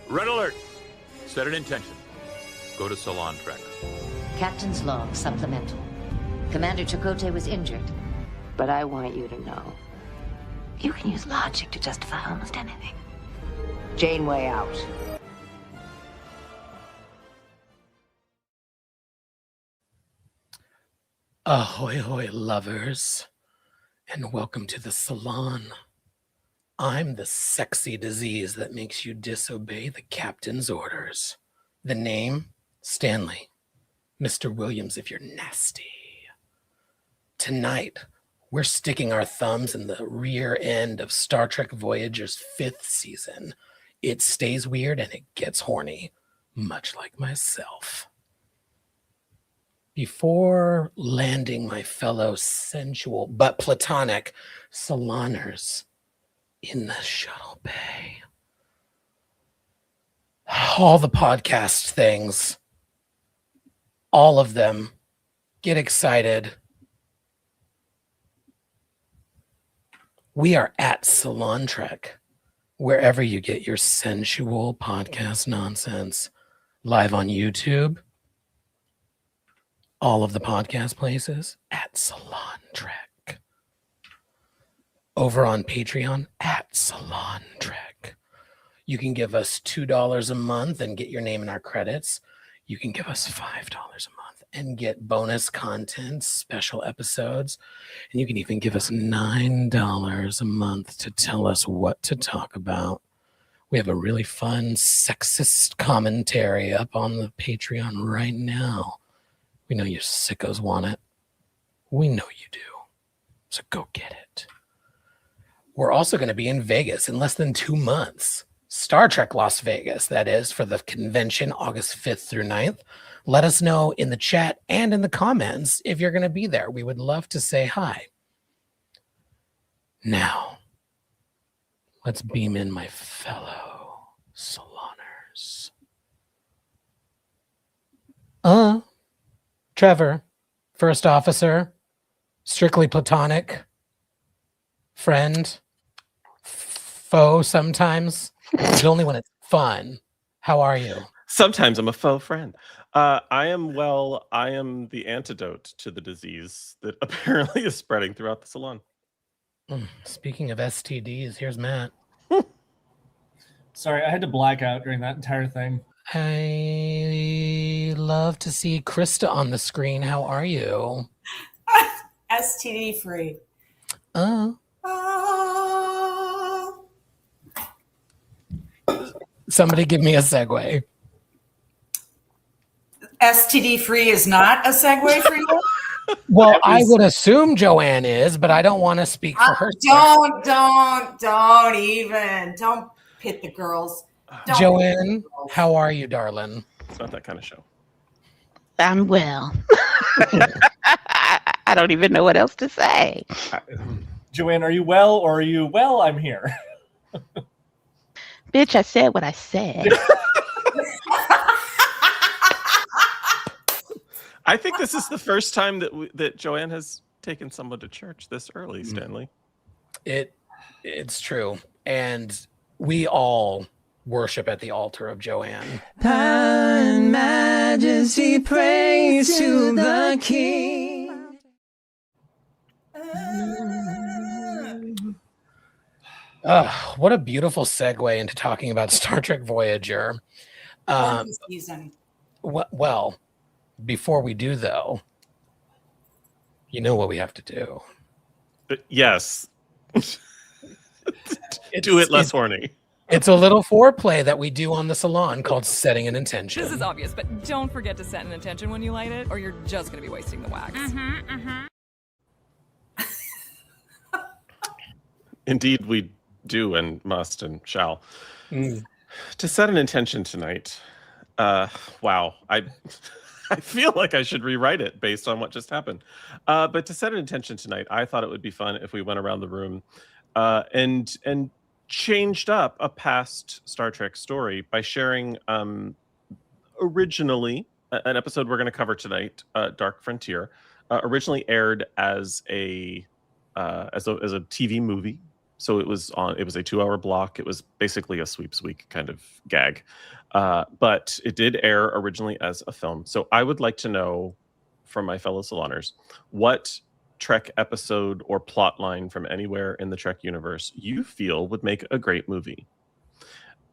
Red alert. Set an intention. Go to Salon Trek. Captain's log supplemental. Commander Chakotay was injured. But I want you to know, you can use logic to justify almost anything. Janeway out. Ahoy, hoy, lovers, and welcome to the Salon. I'm the sexy disease that makes you disobey the captain's orders. The name, Stanley. Mr. Williams, if you're nasty. Tonight, we're sticking our thumbs in the rear end of Star Trek Voyager's 5th season. It stays weird and it gets horny, much like myself. Before landing my fellow sensual but platonic Saloners in the shuttle bay, all the podcast things, all of them, get excited. We are at Salon Trek, wherever you get your sensual podcast nonsense. Live on YouTube, all of the podcast places, at Salon Trek. Over on Patreon, at Salon Trek. You can give us $2 a month and get your name in our credits. You can give us $5 a month and get bonus content, special episodes. And you can even give us $9 a month to tell us what to talk about. We have a really fun sexist commentary up on the Patreon right now. We know you sickos want it. We know you do. So go get it. We're also going to be in Vegas in less than 2 months. Star Trek Las Vegas, that is, for the convention August 5th through 9th. Let us know in the chat and in the comments if you're going to be there. We would love to say hi. Now, let's beam in my fellow Saloners. Trevor, first officer, strictly platonic, friend, foe sometimes. It's only when it's fun. How are you? Sometimes I'm a faux friend. I am well. I am the antidote to the disease that apparently is spreading throughout the salon. Speaking of STDs, here's Matt. Sorry, I had to black out during that entire thing. I love to see Krista on the screen. How are you? STD free. Somebody give me a segue. STD free is not a segue for you? Well, I would assume Joanne is, but I don't want to speak for her. Don't pit the girls. Joanne, how are you, darling? It's not that kind of show. I'm well. I don't even know what else to say. Joanne, are you well or are you, well, I'm here? Bitch, I said what I said. I think this is the first time that Joanne has taken someone to church this early, Stanley. It's true. And we all worship at the altar of Joanne. Power and majesty, praise to the King. What a beautiful segue into talking about Star Trek Voyager. Season. Well, before we do, though, you know what we have to do. Yes. Do it less horny. It's a little foreplay that we do on the salon called setting an intention. This is obvious, but don't forget to set an intention when you light it, or you're just going to be wasting the wax. Indeed, we do and must and shall. To set an intention tonight, wow, I feel like I should rewrite it based on what just happened. But to set an intention tonight, I thought it would be fun if we went around the room and changed up a past Star Trek story by sharing originally an episode we're going to cover tonight, Dark Frontier, originally aired as a TV movie So it was a 2-hour block. It was basically a sweeps week kind of gag. But it did air originally as a film. So I would like to know from my fellow Saloners what Trek episode or plot line from anywhere in the Trek universe you feel would make a great movie.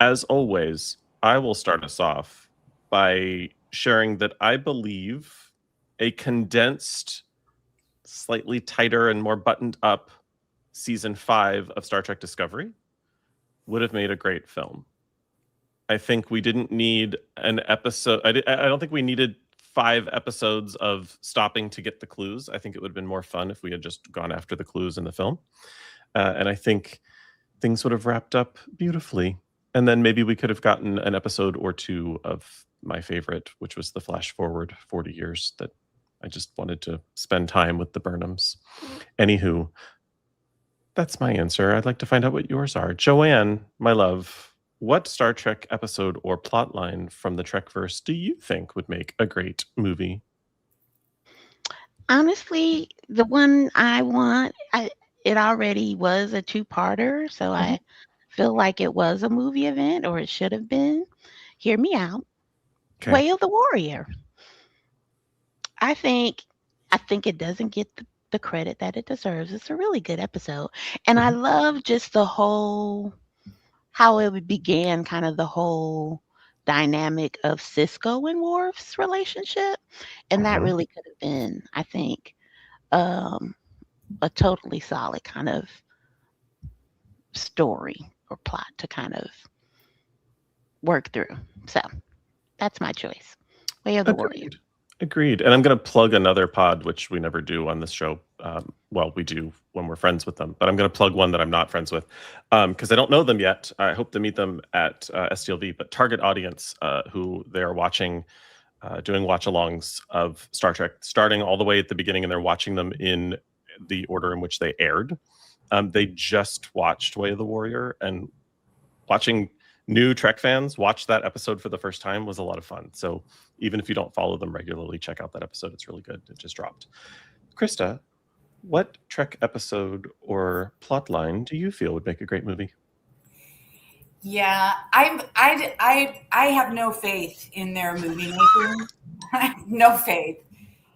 As always, I will start us off by sharing that I believe a condensed, slightly tighter and more buttoned up season 5 of Star Trek Discovery would have made a great film. I think we didn't need an episode. I don't think we needed 5 episodes of stopping to get the clues. I think it would have been more fun if we had just gone after the clues in the film. And I think things would have wrapped up beautifully. And then maybe we could have gotten an episode or 2 of my favorite, which was the flash forward 40 years that I just wanted to spend time with the Burnhams. Anywho, that's my answer. I'd like to find out what yours are. Joanne, my love, what Star Trek episode or plot line from the Trekverse do you think would make a great movie? Honestly, the one I want, it already was a 2-parter, so I feel like it was a movie event, or it should have been. Hear me out. Okay. Way of the Warrior. I think it doesn't get the credit that it deserves. It's a really good episode. And I love just the whole, how it began, kind of the whole dynamic of Cisco and Worf's relationship. And that really could have been, I think, a totally solid kind of story or plot to kind of work through. So that's my choice. Way of the Warrior. Agreed. And I'm going to plug another pod, which we never do on this show. Well, we do when we're friends with them, but I'm going to plug one that I'm not friends with because I don't know them yet. I hope to meet them at STLV, but Target Audience, who they are watching, doing watch-alongs of Star Trek, starting all the way at the beginning, and they're watching them in the order in which they aired. They just watched Way of the Warrior, and watching new Trek fans watch that episode for the first time was a lot of fun. So even if you don't follow them regularly, check out that episode. It's really good. It just dropped. Krista, what Trek episode or plot line do you feel would make a great movie? Yeah, I have no faith in their movie making. I have no faith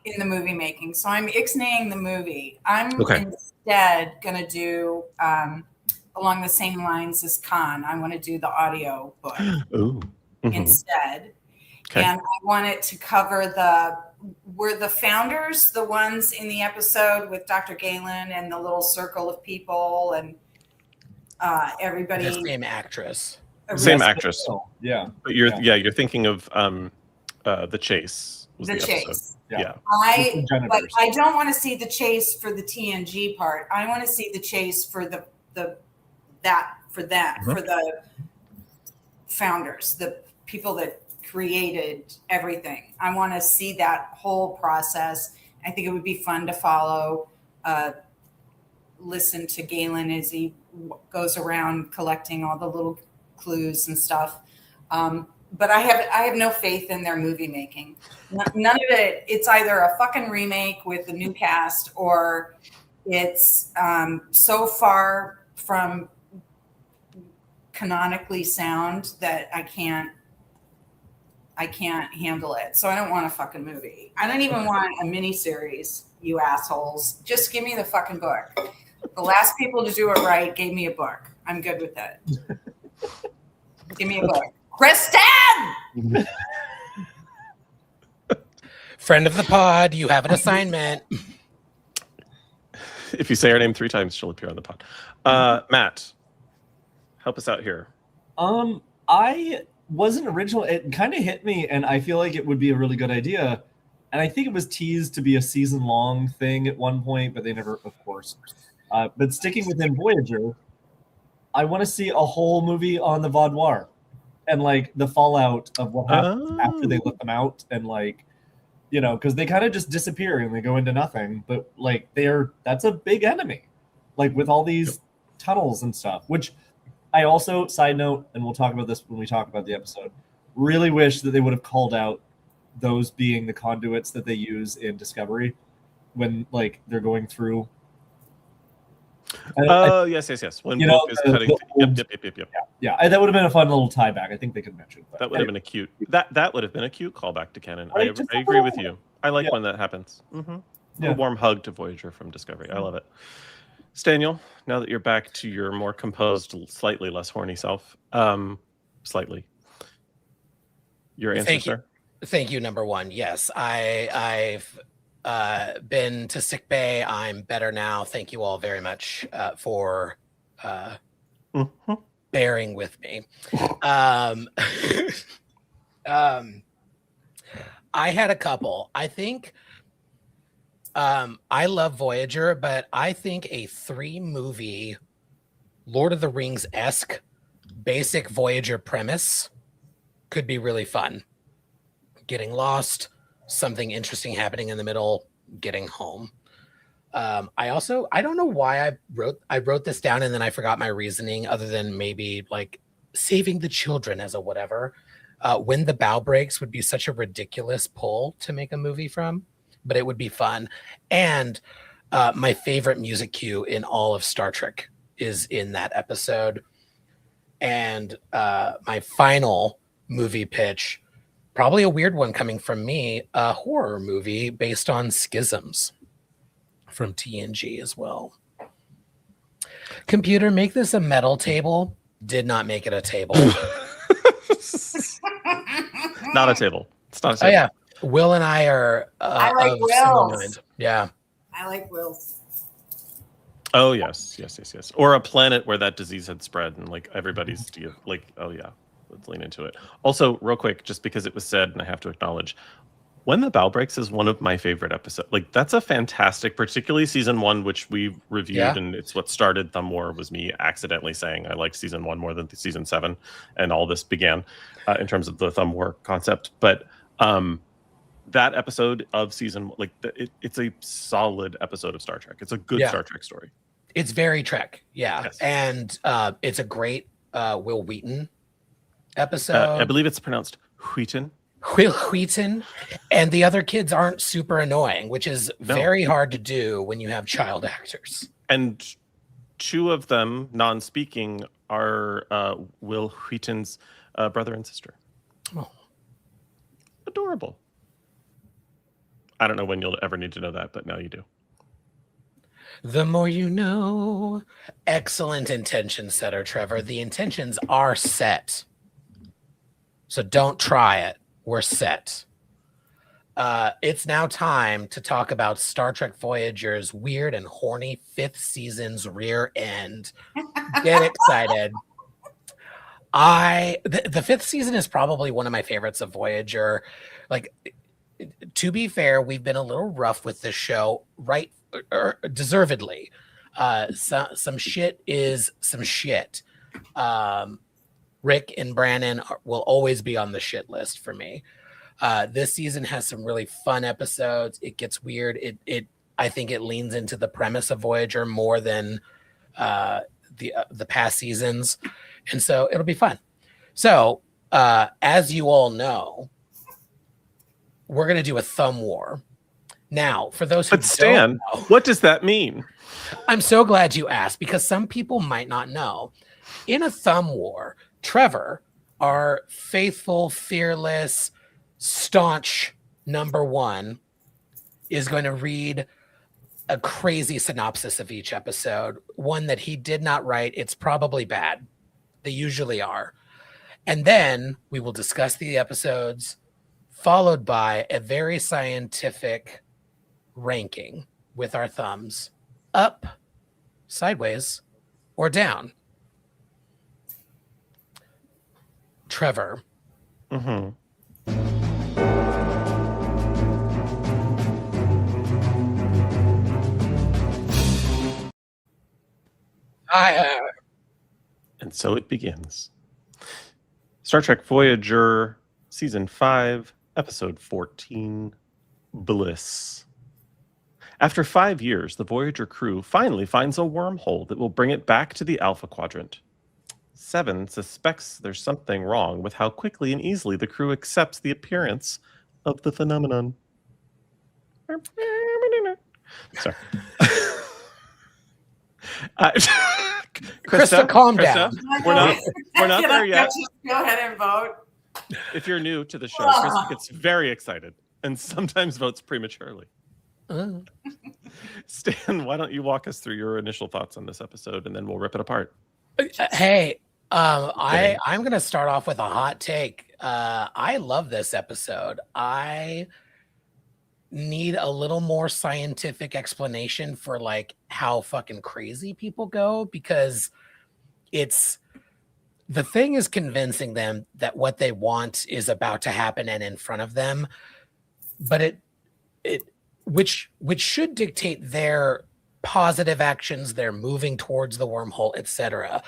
in the movie making. So I'm ixnaying the movie. I'm instead going to do along the same lines as Khan. I want to do the audio book instead. Okay. And I want it to cover were the founders the ones in the episode with Dr. Galen and the little circle of people and everybody. The same actress. Same actress. Yeah. But you're thinking of The Chase. Was the Chase. Yeah. But I don't want to see the chase for the TNG part. I want to see the chase for for the founders, the people that created everything. I want to see that whole process. I think it would be fun to follow, listen to Galen as he goes around collecting all the little clues and stuff. But I have no faith in their movie making. None of it. It's either a fucking remake with a new cast, or it's so far from canonically sound that I can't handle it. So I don't want a fucking movie. I don't even want a miniseries, you assholes. Just give me the fucking book. The last people to do it right gave me a book. I'm good with it. Give me a book. Kristen! Friend of the pod, you have an assignment. If you say her name 3 times, she'll appear on the pod. Matt, help us out here. I wasn't original. It kind of hit me, and I feel like it would be a really good idea. And I think it was teased to be a season-long thing at one point, but they never, of course. But sticking within Voyager, I want to see a whole movie on the Vaudoir and like the fallout of what happens after they let them out, and like, you know, because they kind of just disappear and they go into nothing. But like that's a big enemy, like with all these tunnels and stuff. Which I also, side note, and we'll talk about this when we talk about the episode, really wish that they would have called out those being the conduits that they use in Discovery when like they're going through. Yes. When Book is cutting. Yep. Yeah, that would have been a fun little tie back. I think they could mention that. That would have been a cute. That would have been a cute callback to canon. I agree with you. I like when that happens. A warm hug to Voyager from Discovery. I love it. Staniel, now that you're back to your more composed, slightly less horny self, slightly. Your answer, sir? Thank you, number one. Yes, I've been to sick bay. I'm better now. Thank you all very much for bearing with me. I had a couple. I think I love Voyager, but I think a 3-movie Lord of the Rings-esque basic Voyager premise could be really fun. Getting lost, something interesting happening in the middle, getting home. I don't know why I wrote this down and then I forgot my reasoning, other than maybe like saving the children as a whatever. When the Bow Breaks would be such a ridiculous pull to make a movie from, but it would be fun. And my favorite music cue in all of Star Trek is in that episode. And my final movie pitch, probably a weird one coming from me, a horror movie based on schisms from TNG as well. Computer, make this a metal table. Did not make it a table. Not a table. It's not a table. Oh, yeah. Will and I are I like Will's. Yeah. I like Will's. Oh, yes. Or a planet where that disease had spread and like everybody's like, oh, yeah. Let's lean into it. Also, real quick, just because it was said, and I have to acknowledge, When the Bow Breaks is one of my favorite episodes. Like, that's a fantastic, particularly season 1, which we reviewed, and it's what started Thumb War, was me accidentally saying I liked season 1 more than season 7, and all this began in terms of the Thumb War concept. But that episode of season, like, it's a solid episode of Star Trek. It's a good Star Trek story. It's very Trek, and it's a great Will Wheaton episode. I believe it's pronounced Wheaton. Will Wheaton, and the other kids aren't super annoying, which is very hard to do when you have child actors. And 2 of them, non-speaking, are Will Wheaton's brother and sister. Oh, adorable. I don't know when you'll ever need to know that, but now you do. The more you know. Excellent intention setter, Trevor. The intentions are set. So don't try it. We're set. It's now time to talk about Star Trek Voyager's weird and horny 5th season's rear end. Get excited. The 5th season is probably one of my favorites of Voyager. Like, to be fair, we've been a little rough with this show, right? Deservedly. Some shit is some shit. Rick and Brannon will always be on the shit list for me. This season has some really fun episodes. It gets weird. I think it leans into the premise of Voyager more than the past seasons, and so it'll be fun. So, as you all know, we're gonna do a thumb war. Now, for those who don't know, what does that mean? I'm so glad you asked, because some people might not know. In a thumb war, Trevor, our faithful, fearless, staunch number 1, is going to read a crazy synopsis of each episode, one that he did not write. It's probably bad. They usually are. And then we will discuss the episodes, followed by a very scientific ranking with our thumbs up, sideways, or down. Trevor. Mm-hmm. And so it begins. Star Trek Voyager, Season 5, Episode 14, Bliss. After 5 years, the Voyager crew finally finds a wormhole that will bring it back to the Alpha Quadrant. 7 suspects there's something wrong with how quickly and easily the crew accepts the appearance of the phenomenon. Sorry. Krista, calm down. We're not there yet. Go ahead and vote. If you're new to the show, Krista gets very excited and sometimes votes prematurely. Stan, why don't you walk us through your initial thoughts on this episode, and then we'll rip it apart. Hey, I'm going to start off with a hot take. I love this episode. I need a little more scientific explanation for like how fucking crazy people go, because the thing is convincing them that what they want is about to happen and in front of them, but which should dictate their positive actions, their moving towards the wormhole, etc.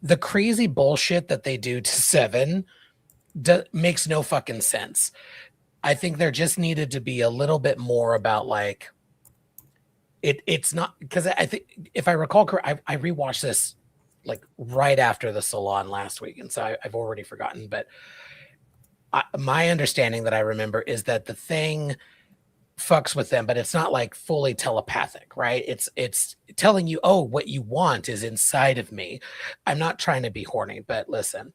The crazy bullshit that they do to Seven makes no fucking sense. I think there just needed to be a little bit more about like it's not, because I think if I recall correctly, I rewatched this like right after the Salon last week, and so I've already forgotten. But my understanding that I remember is that the thing fucks with them, but it's not like fully telepathic, right? It's telling you, oh, what you want is inside of me. I'm not trying to be horny, but listen,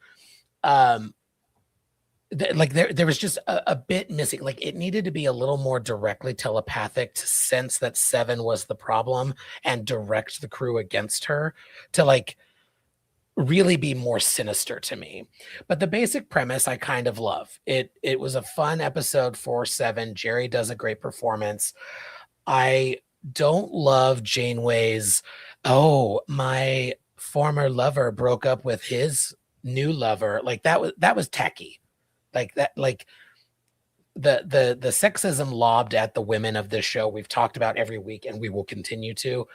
like there was just a bit missing. Like it needed to be a little more directly telepathic to sense that Seven was the problem and direct the crew against her, to like really be more sinister to me. But the basic premise I kind of love. It was a fun episode for Seven. Jerry does a great performance. I don't love Janeway's, oh, my former lover broke up with his new lover. Like that was tacky. Like that, like the sexism lobbed at the women of this show, we've talked about every week and we will continue to.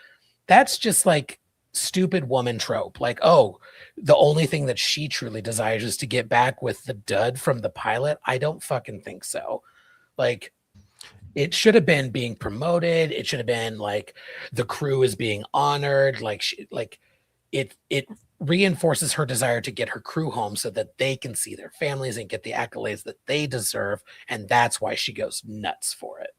That's just like stupid woman trope. Like, oh, the only thing that she truly desires is to get back with the dud from the pilot. I don't fucking think so. Like, it should have been being promoted. It should have been like the crew is being honored. Like, it reinforces her desire to get her crew home so that they can see their families and get the accolades that they deserve. And that's why she goes nuts for it.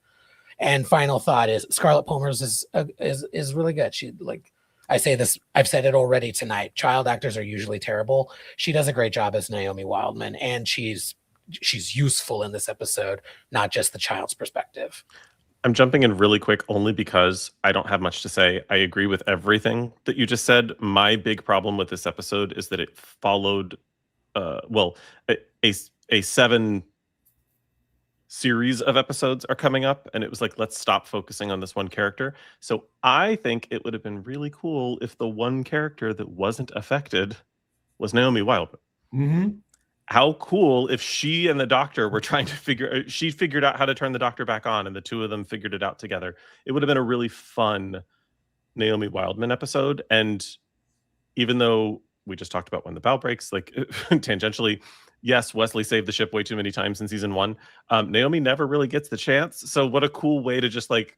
And final thought is Scarlett Palmer's is really good. She, like, I say this, I've said it already tonight. Child actors are usually terrible. She does a great job as Naomi Wildman, and she's useful in this episode, not just the child's perspective. I'm jumping in really quick only because I don't have much to say. I agree with everything that you just said. My big problem with this episode is that it followed, a Seven series of episodes are coming up, and it was like, let's stop focusing on this one character. So I think it would have been really cool if the one character that wasn't affected was Naomi Wildman. Mm-hmm. How cool if she and the doctor were trying to she figured out how to turn the doctor back on, and the two of them figured it out together. It would have been a really fun Naomi Wildman episode. And even though we just talked about when the bow breaks, like tangentially, yes, Wesley saved the ship way too many times in season 1. Naomi never really gets the chance. So what a cool way to just like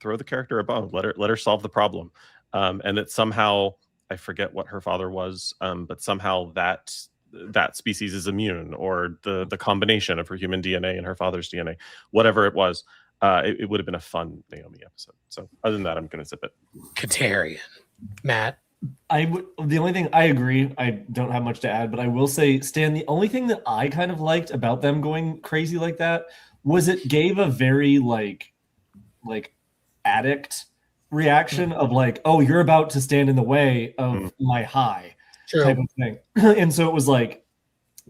throw the character a bone, let her solve the problem. And that somehow, I forget what her father was, but somehow that species is immune, or the combination of her human DNA and her father's DNA, whatever it was, it would have been a fun Naomi episode. So other than that, I'm going to zip it. Katarian. Matt? The only thing, I agree, I don't have much to add, but I will say, Stan, the only thing that I kind of liked about them going crazy like that was it gave a very like addict reaction of like, oh, you're about to stand in the way of my high. True. Type of thing. And so it was like,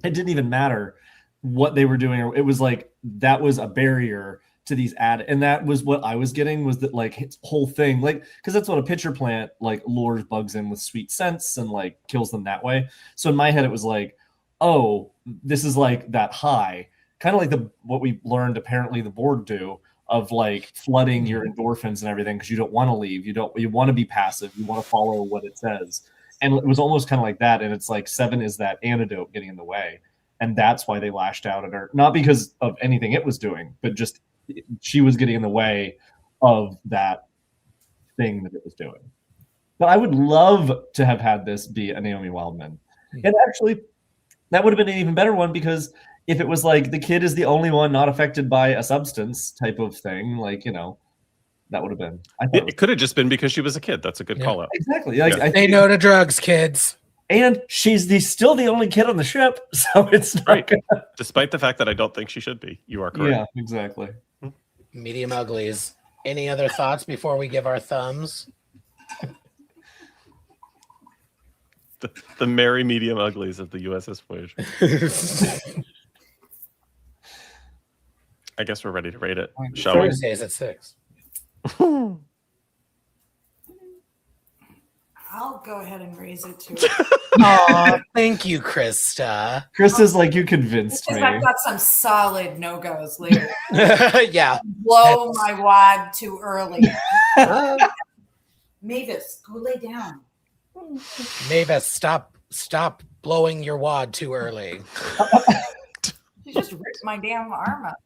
it didn't even matter what they were doing. It was like, that was a barrier to these and that was what I was getting, was that like its whole thing, like, because that's what a pitcher plant like lures bugs in with sweet scents and like kills them that way. So in my head, it was like, oh, this is like that high, kind of like what we learned apparently the board do, of like flooding your endorphins and everything, because you don't want to leave, you want to be passive, you want to follow what it says. And it was almost kind of like that. And it's like Seven is that antidote getting in the way. And that's why they lashed out at her, not because of anything it was doing, but just she was getting in the way of that thing that it was doing. But I would love to have had this be a Naomi Wildman. And actually, that would have been an even better one, because if it was like the kid is the only one not affected by a substance type of thing, like, you know, that would have been. I thought It could have just been because she was a kid. That's a good call out. exactly. Yeah. I Say think, no to drugs, kids. and she's still the only kid on the ship, so it's not Right. gonna- Despite the fact that I don't think she should be. You are correct. Yeah, exactly. Medium uglies. Any other thoughts before we give our thumbs? The merry medium uglies of the USS Voyager. I guess we're ready to rate it, shall we? Thursdays at 6. I'll go ahead and raise it to Aw, thank you, Krista. Krista's like, you convinced because me. I've got some solid no-goes later. Yeah. Blow my wad too early. Mavis, go lay down. Mavis, stop blowing your wad too early. You just ripped my damn arm up.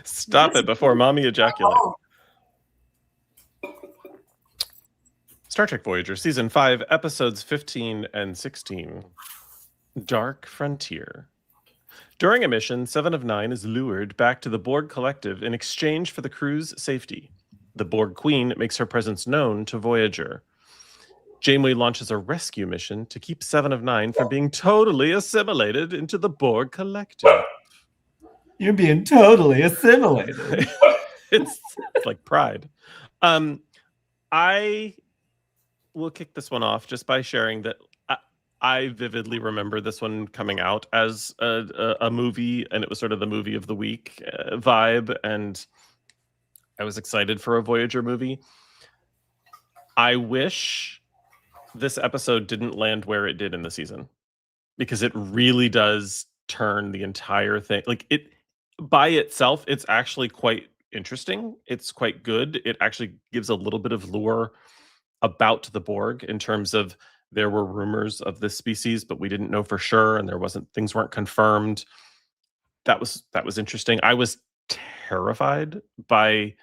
Stop it before mommy ejaculates. Oh, Star Trek Voyager, Season 5, Episodes 15 and 16. Dark Frontier. During a mission, 7 of 9 is lured back to the Borg Collective in exchange for the crew's safety. The Borg Queen makes her presence known to Voyager. Janeway launches a rescue mission to keep 7 of 9 from being totally assimilated into the Borg Collective. You're being totally assimilated. It's like Pride. I will kick this one off just by sharing that I vividly remember this one coming out as a movie, and it was sort of the movie of the week vibe, and I was excited for a Voyager movie. I wish this episode didn't land where it did in the season, because it really does turn the entire thing. Like, it by itself, it's actually quite interesting. It's quite good. It actually gives a little bit of lore about the Borg in terms of there were rumors of this species, but we didn't know for sure, and things weren't confirmed. That was interesting. I was terrified by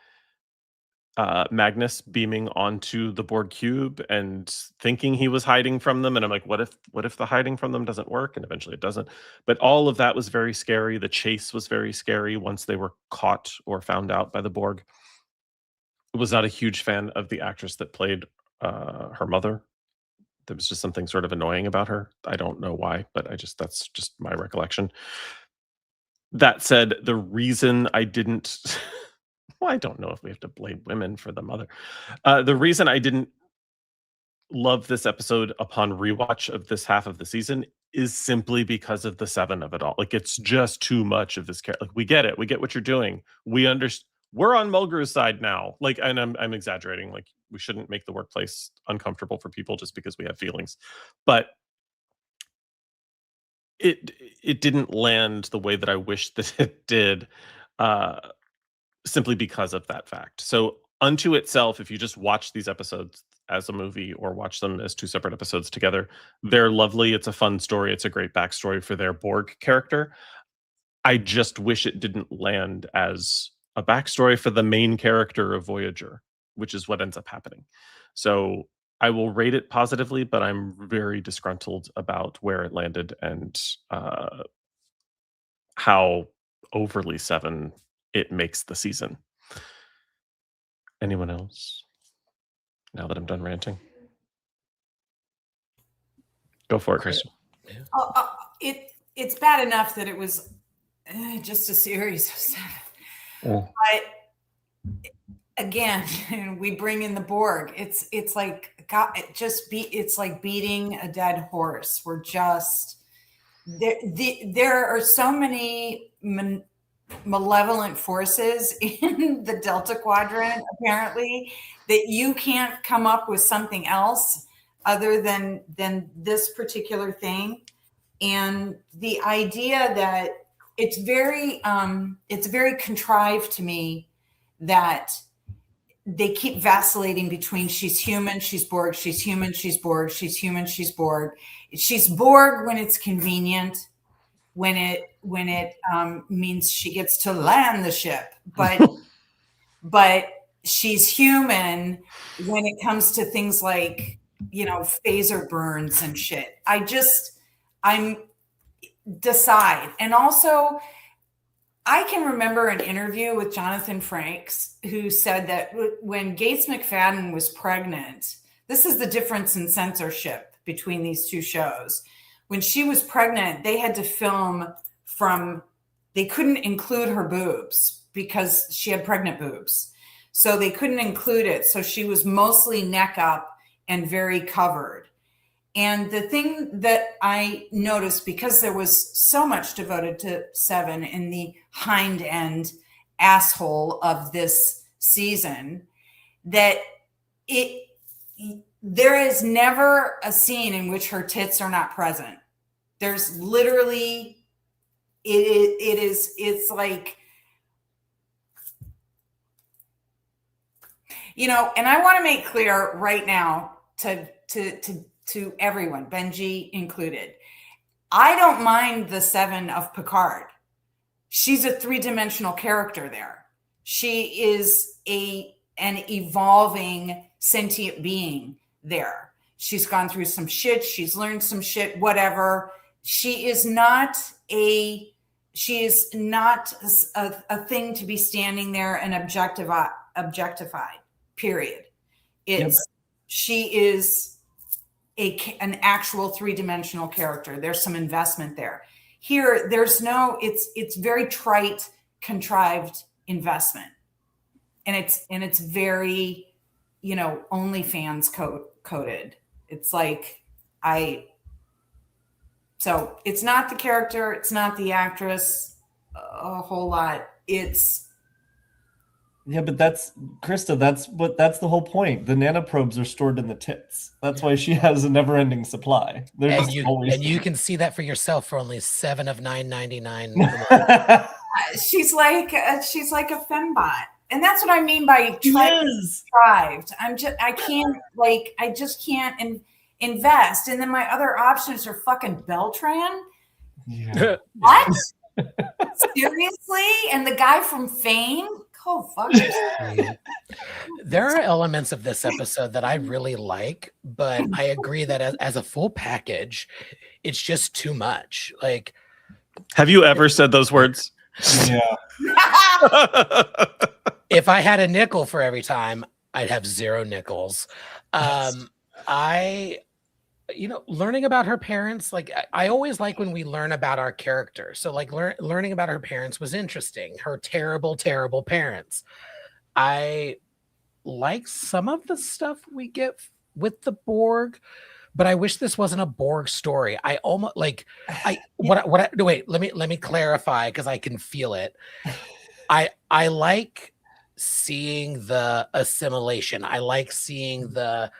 Magnus beaming onto the Borg cube and thinking he was hiding from them, and I'm like, what if the hiding from them doesn't work? And eventually it doesn't. But all of that was very scary. The chase was very scary once they were caught or found out by the Borg. I was not a huge fan of the actress that played her mother. There was just something sort of annoying about her. I don't know why, but that's just my recollection. That said, the reason I didn't well, I don't know if we have to blame women for the mother. The reason I didn't love this episode upon rewatch of this half of the season is simply because of the 7 of it all. Like, it's just too much of this character. Like, we get it. We get what you're doing. We understand. We're on Mulgrews' side now. Like, and I'm exaggerating. Like, we shouldn't make the workplace uncomfortable for people just because we have feelings. But it didn't land the way that I wished that it did, simply because of that fact. So unto itself, if you just watch these episodes as a movie or watch them as 2 separate episodes together, they're lovely. It's a fun story. It's a great backstory for their Borg character. I just wish it didn't land as a backstory for the main character of Voyager, which is what ends up happening. So I will rate it positively, but I'm very disgruntled about where it landed and how overly 7 it makes the season. Anyone else? Now that I'm done ranting. Go for it, Chris. It's bad enough that it was just a series of 7. Oh. But again, we bring in the Borg. It's like it's like beating a dead horse. We're just there are so many malevolent forces in the Delta Quadrant, apparently, that you can't come up with something else other than this particular thing. And the idea that it's very contrived to me that they keep vacillating between she's human, she's Borg, she's human, she's Borg, she's human, she's Borg. She's Borg when it's convenient, when it means she gets to land the ship, but she's human when it comes to things like, phaser burns and shit. I'm decide. And also, I can remember an interview with Jonathan Frakes who said that when Gates McFadden was pregnant, this is the difference in censorship between these two shows. When she was pregnant, they had to film they couldn't include her boobs because she had pregnant boobs. So they couldn't include it. So she was mostly neck up and very covered. And the thing that I noticed, because there was so much devoted to Seven in the hind end asshole of this season, that there is never a scene in which her tits are not present. There's literally, it's like, you know, and I want to make clear right now to everyone, Benji included, I don't mind the Seven of Picard. She's a three-dimensional character there. She is an evolving sentient being there. She's gone through some shit. She's learned some shit, whatever. She is not a thing to be standing there and objectified, period. She is an actual three-dimensional character. There's some investment there. Here, there's no, it's very trite, contrived investment. And it's very, you know, OnlyFans coded. It's like, so it's not the character, it's not the actress a whole lot. But that's Krista. That's the whole point. The nanoprobes are stored in the tits. That's why she has a never-ending supply. And you can see that for yourself for only $7 of $9.99. She's like a fembot, and that's what I mean by contrived. I just can't invest. And then my other options are fucking Beltran. Yeah. What? Seriously? And the guy from Fame? Oh, fuck. There are elements of this episode that I really like, but I agree that as a full package, it's just too much. Like, have you ever said those words? Yeah. If I had a nickel for every time, I'd have 0 nickels. Learning about her parents, like I always like when we learn about our character. So like learning about her parents was interesting. Her terrible, terrible parents. I like some of the stuff we get with the Borg, but I wish this wasn't a Borg story. I almost like wait, let me clarify because I can feel it. I like seeing the assimilation. I like seeing the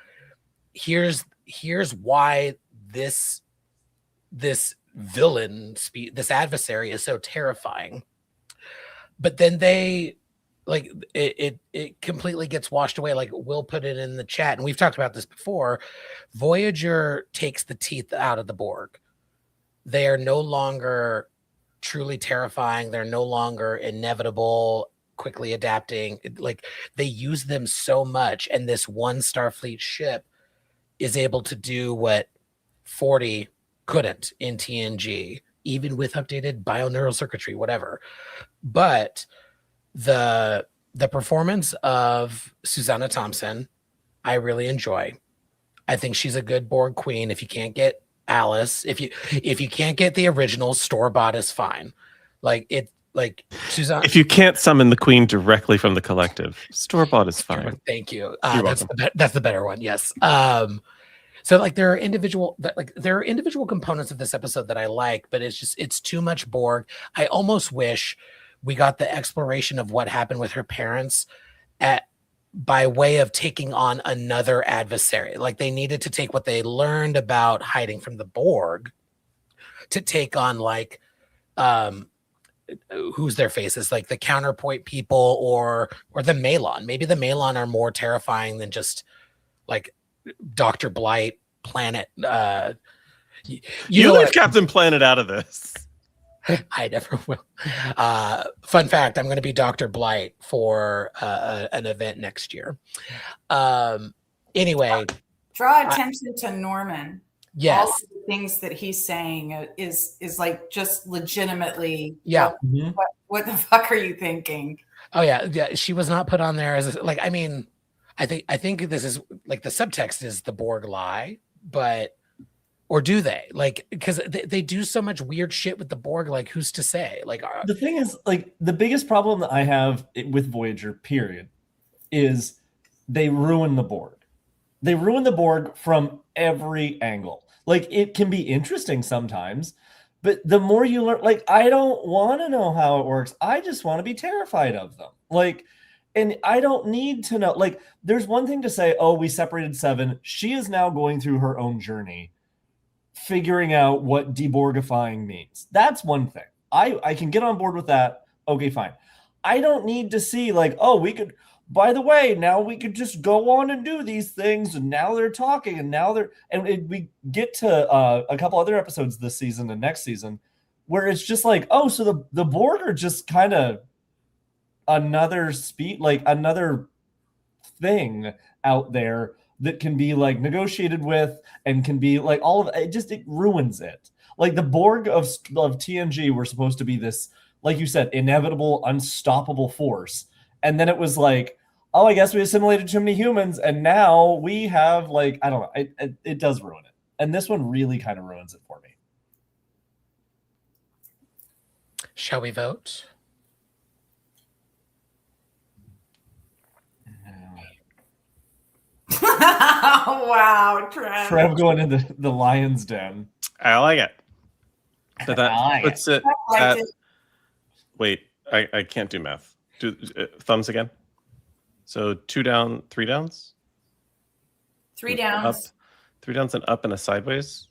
here's why this villain, this adversary is so terrifying. But then they like it completely gets washed away. Like we'll put it in the chat, and we've talked about this before. Voyager takes the teeth out of the Borg. They are no longer truly terrifying. They're no longer inevitable, quickly adapting. Like they use them so much, and this one Starfleet ship is able to do what 40 couldn't in TNG, even with updated bioneural circuitry, whatever. But the performance of Susanna Thompson, I really enjoy. I think she's a good Borg queen. If you can't get Alice, if you can't get the original, store-bought is fine. Susanna, if you can't summon the queen directly from the collective, store-bought is fine. Thank you. That's the better one. Yes. So like there are individual components of this episode that I like, but it's too much Borg. I almost wish we got the exploration of what happened with her parents by way of taking on another adversary. Like they needed to take what they learned about hiding from the Borg to take on like who's their faces, like the counterpoint people or the Malon. Maybe the Malon are more terrifying than just like Dr. Blight, Planet. You leave Captain Planet out of this. I never will. Fun fact, I'm going to be Dr. Blight for an event next year. Anyway. Draw attention to Norman. Yes. all of the things that he's saying is like just legitimately. Yeah. What the fuck are you thinking? Oh yeah. She was not put on there as like. I mean, I think this is like the subtext is the Borg lie, but or do they like because they do so much weird shit with the Borg? Like who's to say? Like the thing is, like the biggest problem that I have with Voyager, period, is they ruin the Borg. They ruin the Borg from every angle. Like it can be interesting sometimes, but the more you learn, like I don't want to know how it works. I just want to be terrified of them. Like, and I don't need to know. Like, there's one thing to say, oh, we separated Seven. She is now going through her own journey, figuring out what deborgifying means. That's one thing. I can get on board with that. Okay, fine. I don't need to see like, oh, we could, by the way, now we could just go on and do these things. And now they're talking and now we get to a couple other episodes this season and next season where it's just like, oh, so the Borg are just kind of another another thing out there that can be like negotiated with and can be like all of it. It ruins it. Like the Borg of TNG were supposed to be this, like you said, inevitable, unstoppable force. And then it was like, oh, I guess we assimilated too many humans. And now we have like, I don't know. It does ruin it. And this one really kind of ruins it for me. shall we vote? Wow, Trev. Trev going into the lion's den. I like it. But that I puts it. Wait, I can't do math. Do thumbs again. So 2 down, 3 downs. 3 downs. Up, 3 downs and up and a sideways.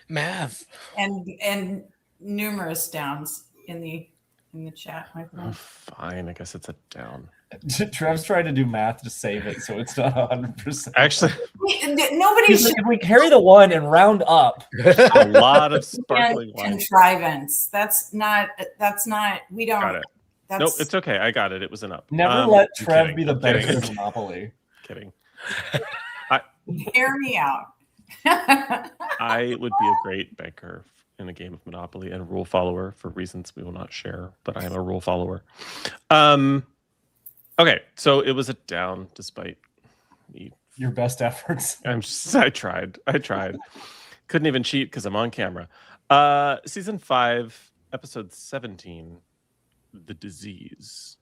Math. And numerous downs in the chat. Oh, fine, I guess it's a down. Trev's trying to do math to save it, so it's not 100%. Actually, nobody's like, if we carry the 1 and round up, a lot of sparkling contrivance. That's not. We don't. Got it. Nope, it's okay. I got it. It was an up. Never let Trev be the best at Monopoly. Kidding. Hear me out. I would be a great banker in a game of Monopoly and a rule follower for reasons we will not share, but I am a rule follower. Okay, so it was a down despite me. Your best efforts. I tried. Couldn't even cheat because I'm on camera. Season 5, episode 17, The Disease.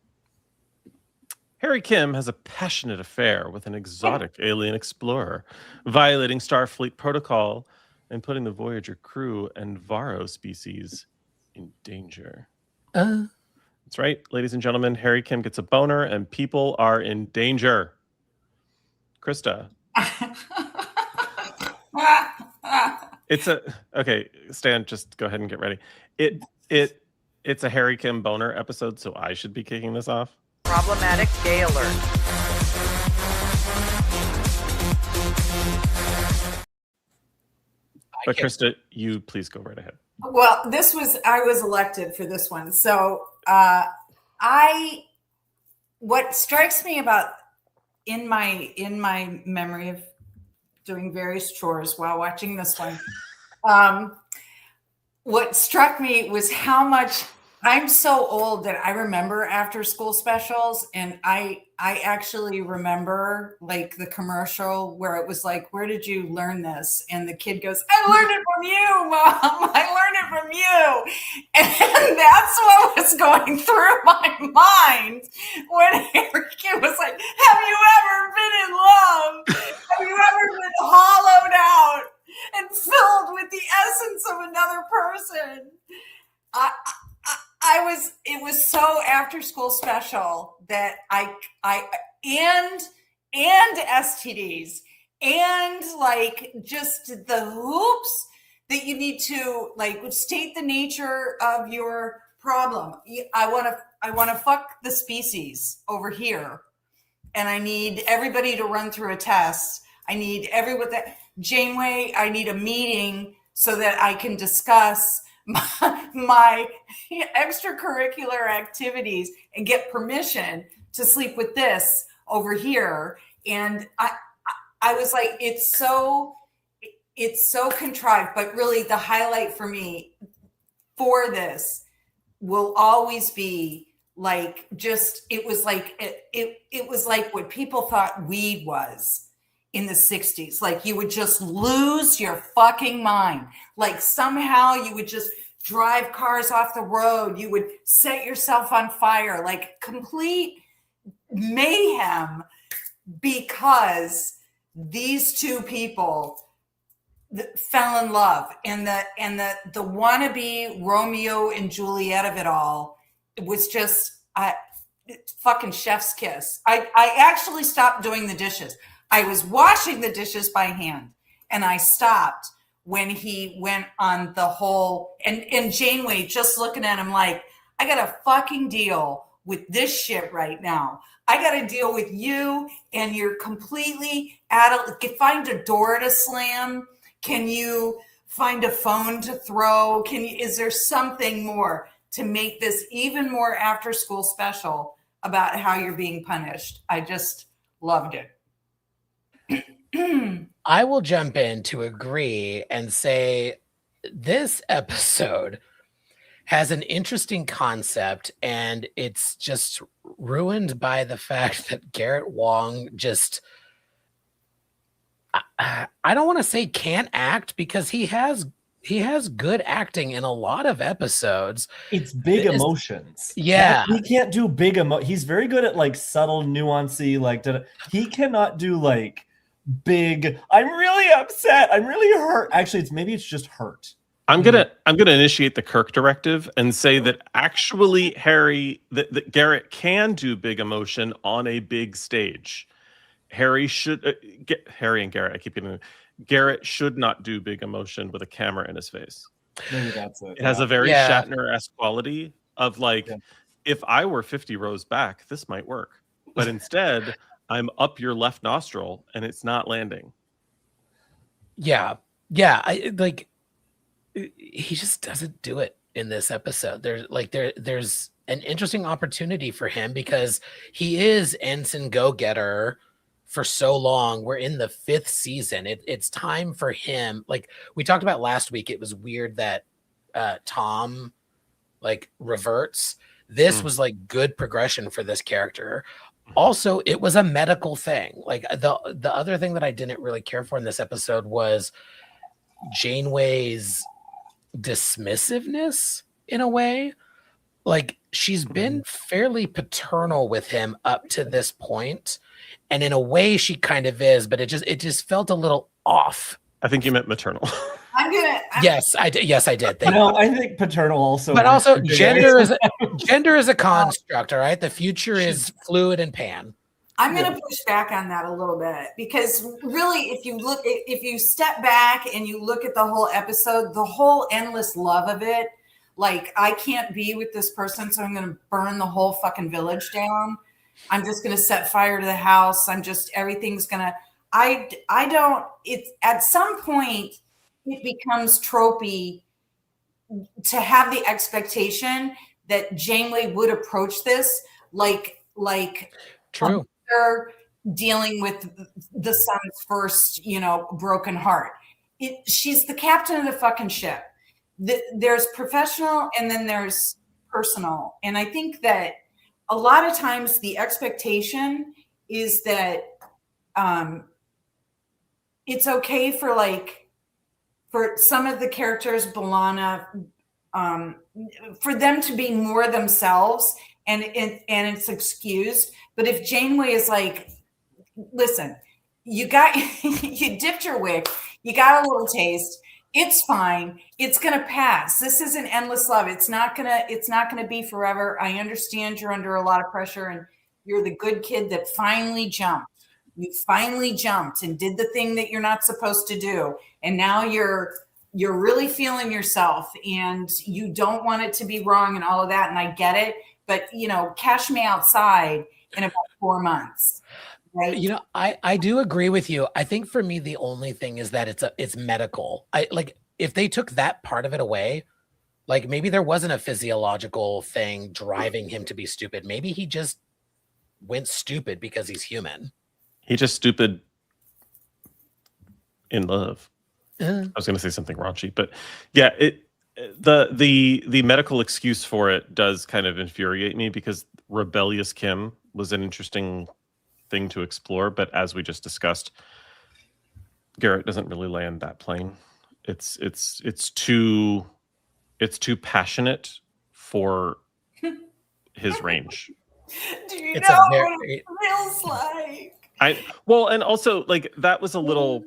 Harry Kim has a passionate affair with an exotic alien explorer, violating Starfleet protocol and putting the Voyager crew and Varro species in danger. That's right, ladies and gentlemen. Harry Kim gets a boner and people are in danger. Krista. Okay, Stan, just go ahead and get ready. It's a Harry Kim boner episode, so I should be kicking this off. Problematic gay alert. But Krista, you please go right ahead. Well, I was elected for this one. So what strikes me about in my memory of doing various chores while watching this one, what struck me was how much I'm so old that I remember after school specials, and I actually remember like the commercial where it was like, "Where did you learn this?" And the kid goes, "I learned it from you, Mom. I learned it from you." And that's what was going through my mind when Harry Kim was like, "Have you ever been in love? Have you ever been hollowed out and filled with the essence of another person?" It was so after school special that and STDs and like just the hoops that you need to like state the nature of your problem. I want to fuck the species over here, and I need everybody to run through a test. I need Janeway, I need a meeting so that I can discuss my extracurricular activities and get permission to sleep with this over here. And I was like, it's so contrived, but really the highlight for me for this will always be like, just, it was like what people thought weed was in the 60s. Like, you would just lose your fucking mind. Like, somehow you would just drive cars off the road. You would set yourself on fire, like complete mayhem, because these two people fell in love, and the wannabe Romeo and Juliet of it all, it was just fucking chef's kiss. I actually stopped doing the dishes. I was washing the dishes by hand, and I stopped when he went on the whole, and Janeway just looking at him like, I got a fucking deal with this shit right now. I got to deal with you, and you're completely find a door to slam. Can you find a phone to throw? Is there something more to make this even more after school special about how you're being punished? I just loved it. I will jump in to agree and say this episode has an interesting concept, and it's just ruined by the fact that Garrett Wong just, I don't want to say can't act, because he has good acting in a lot of episodes. It's big emotions. Yeah. He can't do big he's very good at like subtle, nuancy, like he cannot do like big, I'm really upset, I'm really hurt. Actually, maybe it's just hurt. I'm gonna initiate the Kirk directive and say that actually that Garrett can do big emotion on a big stage. Harry and Garrett. I keep getting Garrett should not do big emotion with a camera in his face. Maybe that's it. It has a very Shatner-esque quality of like, if I were 50 rows back, this might work, but instead I'm up your left nostril and it's not landing. Yeah. He just doesn't do it in this episode. There's an interesting opportunity for him, because he is Ensign Go-Getter for so long. We're in the 5th season. It's time for him. Like we talked about last week, it was weird that Tom like reverts. This was like good progression for this character. Also, it was a medical thing. Like the other thing that I didn't really care for in this episode was Janeway's dismissiveness in a way. Like, she's been fairly paternal with him up to this point, and in a way she kind of is, but it just felt a little off. I think you meant maternal. Yes, I did. No, I think paternal also. But also gender is a construct, all right? The future is fluid and pan. I'm going to push back on that a little bit, because really, if you step back and you look at the whole episode, the whole endless love of it, like, I can't be with this person, so I'm going to burn the whole fucking village down. I'm just going to set fire to the house. Everything's going to, it's at some point it becomes tropey to have the expectation that Janeway would approach this like true. Dealing with the son's first, broken heart. She's the captain of the fucking ship. There's professional and then there's personal. And I think that a lot of times the expectation is that it's okay for some of the characters, B'Elanna, for them to be more themselves, and it's excused. But if Janeway is like, listen, you dipped your wick, you got a little taste, it's fine, it's gonna pass. This is an endless love. It's not gonna be forever. I understand you're under a lot of pressure, and you're the good kid that finally jumped. You finally jumped and did the thing that you're not supposed to do, and now you're really feeling yourself, and you don't want it to be wrong and all of that. And I get it, but cash me outside in about 4 months. Right. I do agree with you. I think for me, the only thing is that it's medical. If they took that part of it away, like maybe there wasn't a physiological thing driving him to be stupid. Maybe he just went stupid because he's human. He just stupid in love. I was going to say something raunchy, but yeah, the medical excuse for it does kind of infuriate me because rebellious Kim was an interesting thing to explore, but as we just discussed, Garrett doesn't really land that plane. It's too passionate for his range. Do you It's know a very- what it feels like? And also like that was a little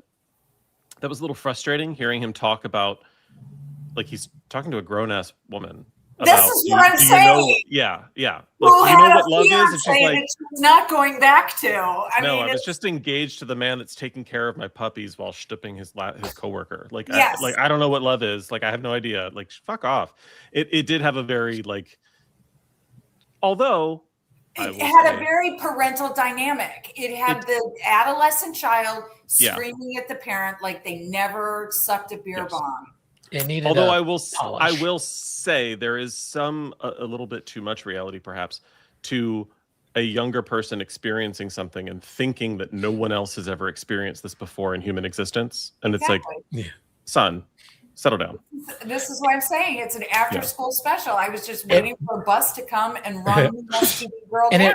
frustrating hearing him talk about, like, he's talking to a grown-ass woman. This is what I'm saying. Yeah. Like, Who you know had what a love is? It's just fiancé like, that she's not going back to. I I was just engaged to the man that's taking care of my puppies while stooping his coworker. Like, Yes. I don't know what love is. Like, I have no idea. Like, fuck off. It did have a very, like, although it had a very parental dynamic. It had the adolescent child screaming at the parent like they never sucked a beer bomb. It needed. Although I will say there is a little bit too much reality, perhaps, to a younger person experiencing something and thinking that no one else has ever experienced this before in human existence, and it's like, son, settle down. This is what I'm saying. It's an after-school special. I was just waiting for a bus to come and run the girl down.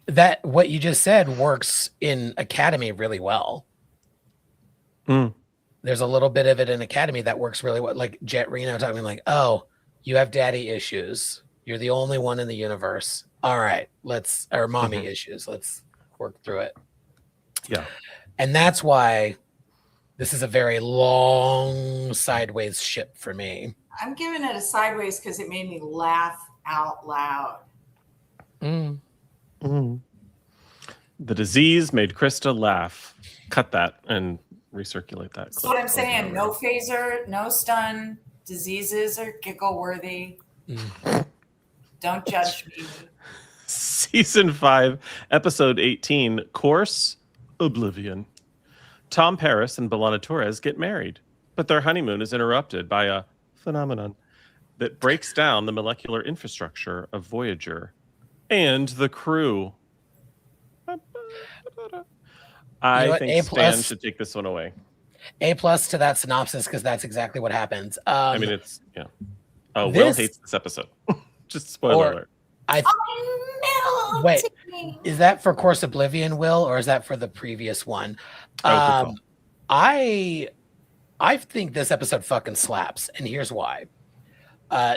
That what you just said works in Academy really well. There's a little bit of it in Academy that works really well. Like Jet Reno talking like, oh, you have daddy issues. You're the only one in the universe. All right, or mommy issues. Let's work through it. Yeah. And that's why this is a very long sideways ship for me. I'm giving it a sideways because it made me laugh out loud. The disease made Krista laugh. Cut that and recirculate that. That's what I'm saying. No phaser, no stun. Diseases are giggle worthy. Don't judge me. Season 5, episode 18, Course Oblivion. Tom Paris and B'Elanna Torres get married, but their honeymoon is interrupted by a phenomenon that breaks down the molecular infrastructure of Voyager and the crew. I think Stan should take this one away. A+ to that synopsis because that's exactly what happens. I mean, it's Oh, Will hates this episode. Just spoiler alert. Wait, is that for Course Oblivion, Will, or is that for the previous one? I think this episode fucking slaps, and here's why.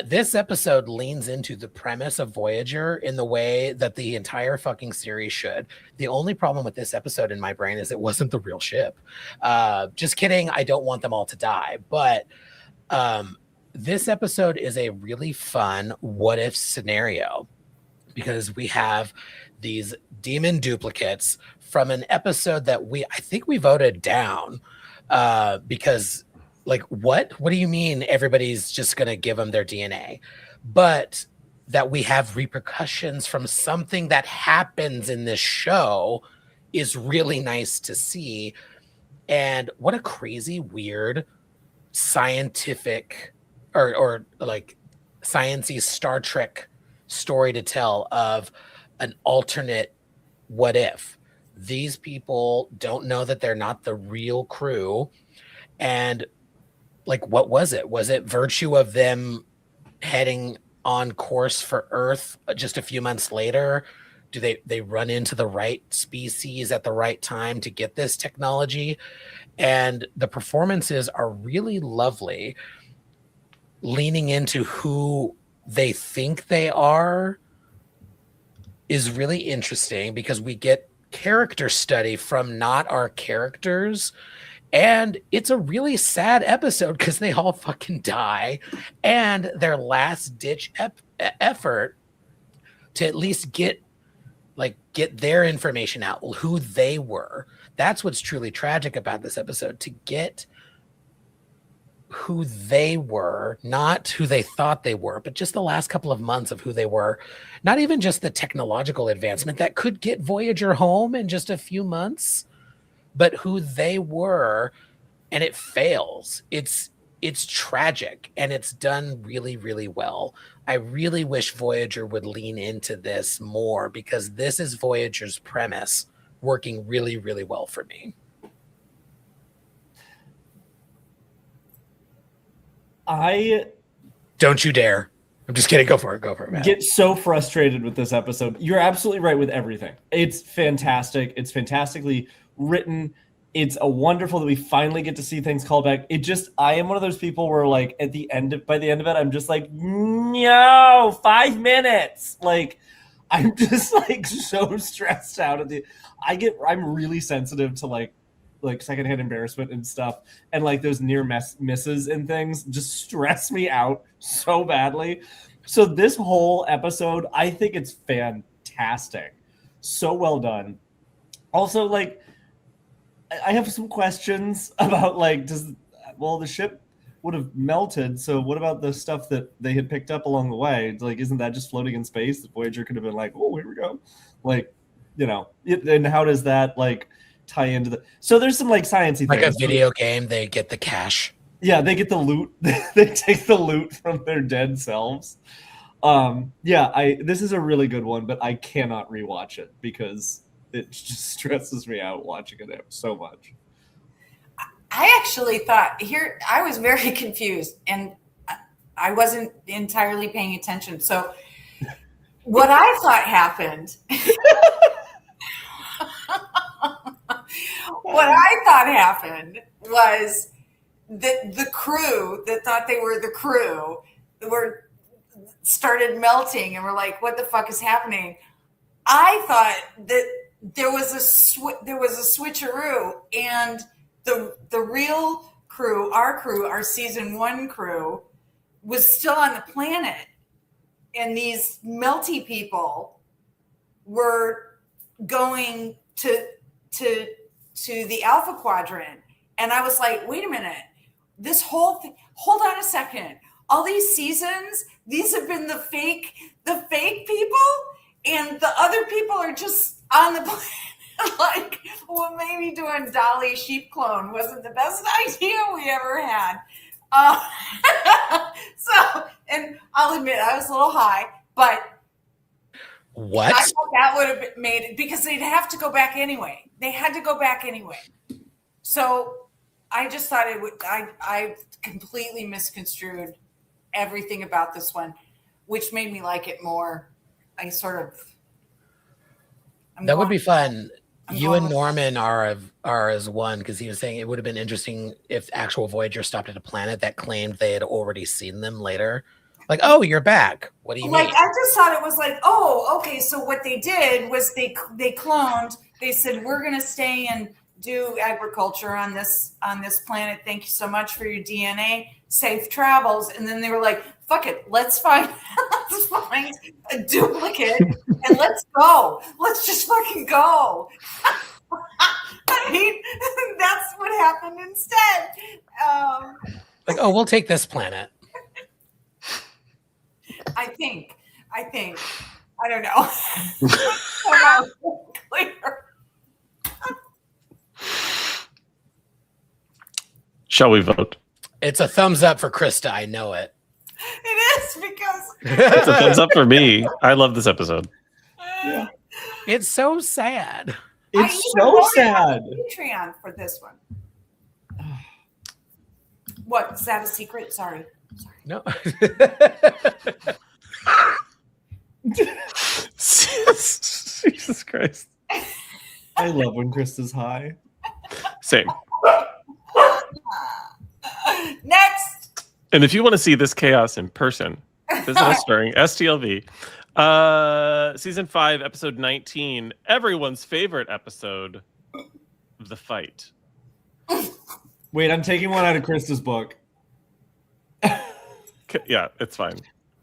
This episode leans into the premise of Voyager in the way that the entire fucking series should. The only problem with this episode in my brain is it wasn't the real ship. Just kidding. I don't want them all to die. But this episode is a really fun what if scenario because we have these demon duplicates from an episode that I think we voted down because like, what do you mean everybody's just going to give them their DNA? But that we have repercussions from something that happens in this show is really nice to see. And what a crazy, weird, scientific or like science-y Star Trek story to tell of an alternate what if. These people don't know that they're not the real crew. And like, what was it? Was it virtue of them heading on course for Earth just a few months later? Do they run into the right species at the right time to get this technology? And the performances are really lovely, leaning into who they think they are is really interesting because we get character study from not our characters. And it's a really sad episode because they all fucking die. And their last ditch effort to at least get their information out, who they were. That's what's truly tragic about this episode, to get who they were, not who they thought they were, but just the last couple of months of who they were. Not even just the technological advancement that could get Voyager home in just a few months, but who they were, and it fails. It's tragic, and it's done really, really well. I really wish Voyager would lean into this more because this is Voyager's premise working really, really well for me. Don't you dare. I'm just kidding. Go for it, man. Get so frustrated with this episode. You're absolutely right with everything. It's fantastic. It's fantastically written. It's a wonderful that we finally get to see things called back. I am one of those people where like by the end of it, I'm just like, no, 5 minutes. Like, I'm just like so stressed out I'm really sensitive to like secondhand embarrassment and stuff, and like those near misses and things just stress me out so badly. So this whole episode, I think it's fantastic. So well done. Also, like, I have some questions about like, the ship would have melted. So what about the stuff that they had picked up along the way? Like, isn't that just floating in space? The Voyager could have been like, oh, here we go. Like, and how does that like tie into so there's some like sciencey like things. A video game, they get the cash. Yeah, they get the loot. They take the loot from their dead selves. This is a really good one, but I cannot rewatch it because it just stresses me out watching it so much. I actually thought I was very confused and I wasn't entirely paying attention. So what I thought happened was that the crew that thought they were the crew started melting and were like, what the fuck is happening? I thought that there was a switcheroo, and the real crew, our season 1 crew, was still on the planet, and these melty people were going to the Alpha Quadrant. And I was like, wait a minute, this whole thing, hold on a second. All these seasons, these have been the fake people, and the other people are just on the planet. Like, well, maybe doing Dolly sheep clone wasn't the best idea we ever had. And I'll admit I was a little high, but what? I thought that would have made it, because they'd have to go back anyway. They had to go back anyway. So I just thought it would. I completely misconstrued everything about this one, which made me like it more. Would be fun. You and Norman are as one, because he was saying it would have been interesting if actual Voyager stopped at a planet that claimed they had already seen them later. Like, oh, you're back. What do you mean? I just thought it was like, oh, okay. So what they did was they cloned. They said, we're going to stay and do agriculture on this planet. Thank you so much for your DNA. Safe travels. And then they were like, fuck it. Let's find a duplicate and let's go. Let's just fucking go. I mean, that's what happened instead. Like, oh, we'll take this planet. I think. I don't know. Clear. Shall we vote? It's a thumbs up for Krista. I know it. It is, because it's a thumbs up for me. I love this episode. Yeah. It's so sad. It's so sad. Patreon for this one. What? Is that a secret? Sorry. No. Jesus Christ. I love when Krista's high. Same. Next. And if you want to see this chaos in person, visit us during STLV. Season 5, episode 19, everyone's favorite episode, The Fight. Wait, I'm taking one out of Krista's book. Yeah, it's fine.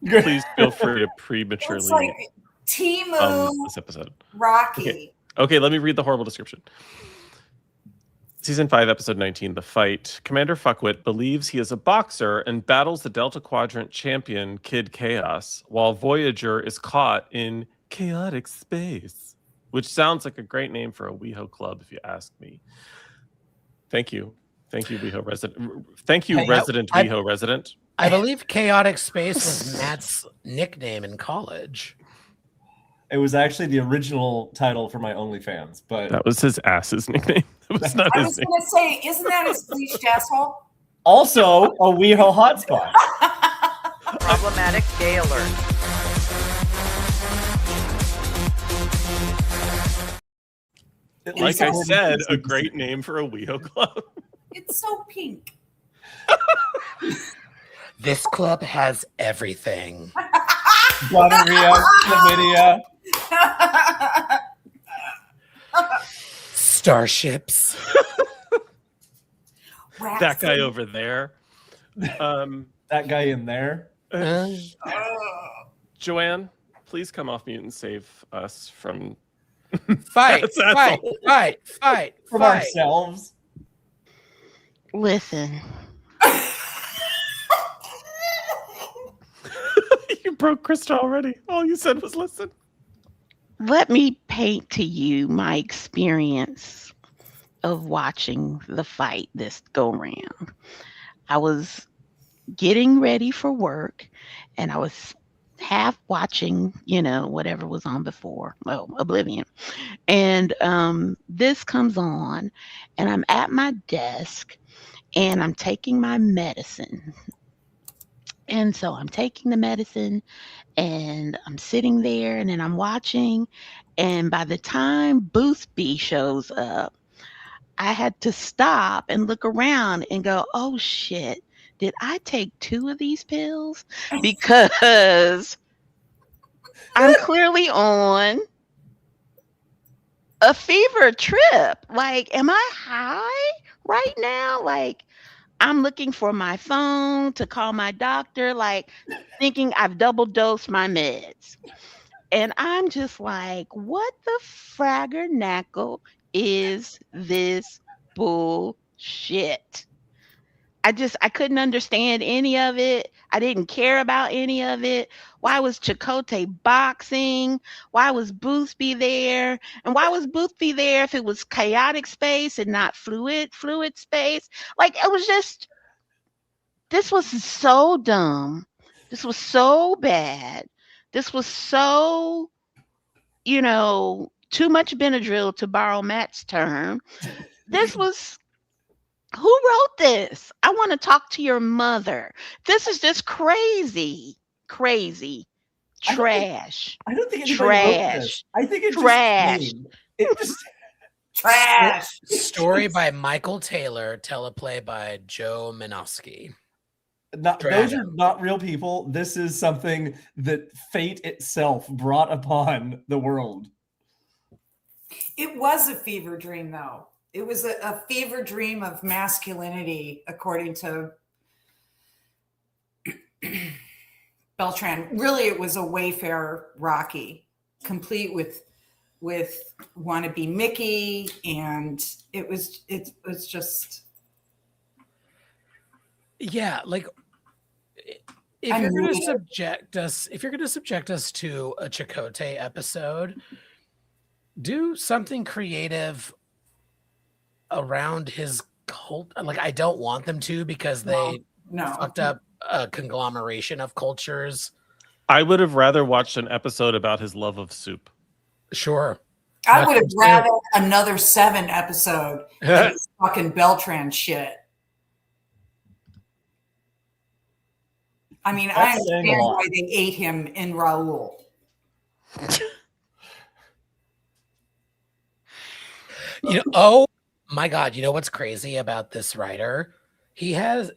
Please feel free to prematurely It's like Timu this episode. Rocky. Okay, let me read the horrible description. Season 5, episode 19, The Fight. Commander Fuckwit believes he is a boxer and battles the Delta Quadrant champion, Kid Chaos, while Voyager is caught in chaotic space, which sounds like a great name for a WeHo club, if you ask me. Thank you. Thank you, WeHo resident. Thank you, resident WeHo resident. I believe chaotic space was Matt's nickname in college. It was actually the original title for my OnlyFans, but that was his ass's nickname. It was not I his was name. going to say, isn't that his bleached asshole? Also, a WeHo hotspot. Problematic gay alert. Like I said, a great name for a WeHo club. It's so pink. This club has everything. Gonorrhea, chlamydia. Starships. That guy over there. That guy in there. Joanne, please come off mute and save us from fight from ourselves. Listen. You broke Krista already. All you said was listen. Let me paint to you my experience of watching the fight this go round. I was getting ready for work and I was half watching, whatever was on before, Oblivion. And this comes on and I'm at my desk and I'm taking my medicine. And so I'm taking the medicine and I'm sitting there and then I'm watching. And by the time Bluesky shows up, I had to stop and look around and go, oh shit, did I take 2 of these pills? Because I'm clearly on a fever trip. Like, am I high right now? Like, I'm looking for my phone to call my doctor, like thinking I've double dosed my meds. And I'm just like, what the fraggernackle is this bullshit? I couldn't understand any of it. I didn't care about any of it. Why was Chakotay boxing? Why was Bluesky there? And why was Bluesky there if it was chaotic space and not fluid space? Like, it was just, this was so dumb. This was so bad. This was so, too much Benadryl, to borrow Matt's term. This was, who wrote this? I want to talk to your mother. This is just crazy. Trash. I don't think anybody wrote this. I think it's trash. It just trash. Story by Michael Taylor, teleplay by Joe Minosky. Those are not real people. This is something that fate itself brought upon the world. It was a fever dream, though. It was a fever dream of masculinity, according to Beltran. Really, it was a Wayfarer Rocky, complete with wannabe Mickey, and it was just like if you're going to subject us to a Chakotay episode, do something creative around his cult. Like, I don't want them to, because they fucked up a conglomeration of cultures. I would have rather watched an episode about his love of soup. Sure. I would have rather another 7 episode of this fucking Beltran shit. I mean, I understand why they ate him in Raul. Oh my God, you know what's crazy about this writer? He has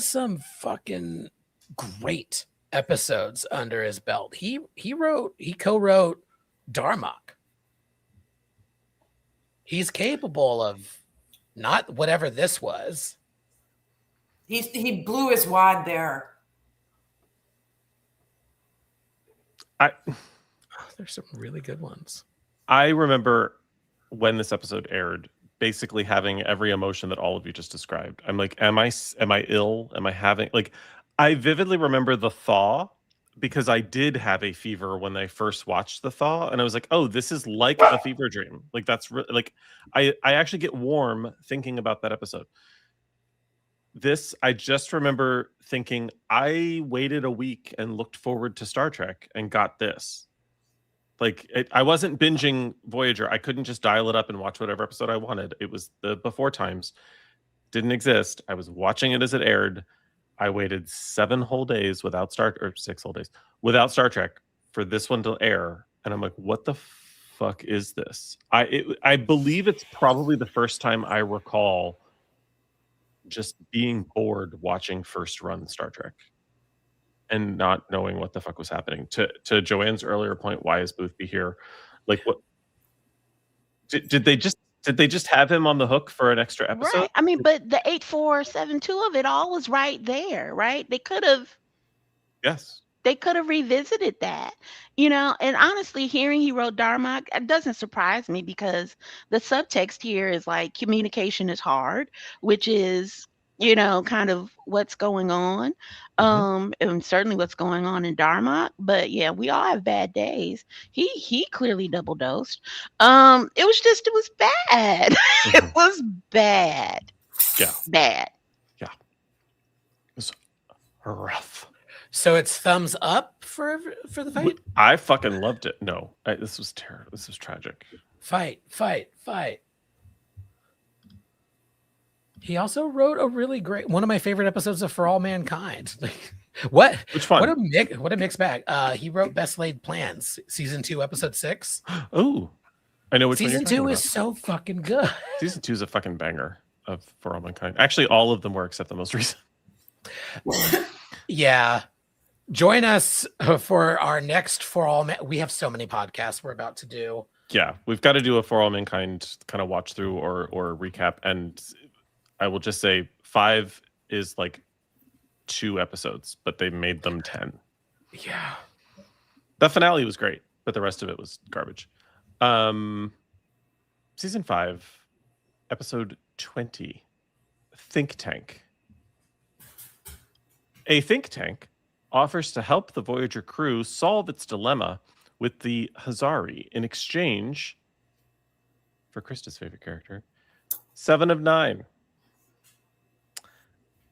some fucking great episodes under his belt. He co-wrote Darmok. He's capable of not whatever this was. He blew his wad there. There's some really good ones. I remember when this episode aired, basically having every emotion that all of you just described. I'm like, am I ill? Am I having, like, I vividly remember the thaw, because I did have a fever when I first watched the thaw, and I was like, oh, this is like a fever dream. Like, that's like, I actually get warm thinking about that episode. This, I just remember thinking, I waited a week and looked forward to Star Trek and got this. Like, I wasn't binging Voyager. I couldn't just dial it up and watch whatever episode I wanted. It was the before times. didn't exist. I was watching it as it aired. I waited 7 whole days without 6 whole days without Star Trek for this one to air, and I'm like, what the fuck is this? I believe it's probably the first time I recall just being bored watching first run Star Trek and not knowing what the fuck was happening. To Joanne's earlier point, why is Boothby here? Like, what did they just have him on the hook for an extra episode? Right. I mean, but the 8472 of it all was right there, right? They could have Yes. revisited that, and honestly, hearing he wrote Darmok, it doesn't surprise me because the subtext here is like communication is hard, which is, kind of what's going on. And certainly what's going on in Darmok. But yeah, we all have bad days. He clearly double dosed. It was bad. It was bad. Yeah. Bad. Yeah. It was rough. So it's thumbs up for the fight? I fucking loved it. No, this was terrible. This was tragic. Fight. He also wrote a really great, one of my favorite episodes of For All Mankind. What? Which one? What a mixed bag. He wrote Best Laid Plans, season 2, episode 6. Oh, I know which one. Season 2 is so fucking good. Season 2 is a fucking banger of For All Mankind. Actually, all of them were except the most recent. Yeah. Join us for our next For All we have so many podcasts we're about to do. Yeah, we've got to do a For All Mankind kind of watch through or recap. And I will just say 5 is like 2 episodes, but they made them 10. Yeah. The finale was great, but the rest of it was garbage. Season 5, episode 20, Think Tank. A think tank offers to help the Voyager crew solve its dilemma with the Hazari in exchange for Krista's favorite character, 7 of 9.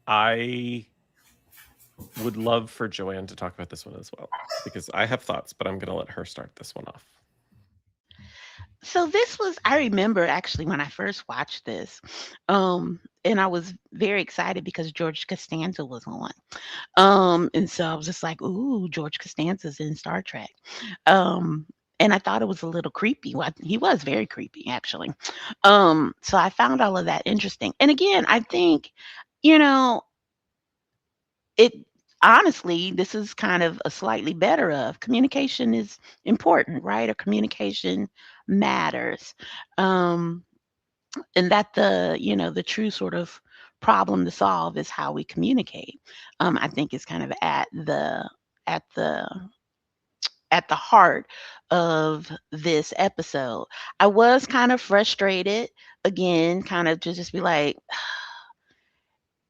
I would love for Joanne to talk about this one as well, because I have thoughts, but I'm going to let her start this one off. So I remember actually when I first watched this, and I was very excited because George Costanza was on. And so I was just like, ooh, George Costanza's in Star Trek. And I thought it was a little creepy. Well, he was very creepy, actually. So I found all of that interesting. And again, I think, honestly, this is kind of a slightly better of communication is important, right? Or communication matters. And that the true sort of problem to solve is how we communicate. I think is kind of at the heart of this episode. I was kind of frustrated again, kind of to just be like,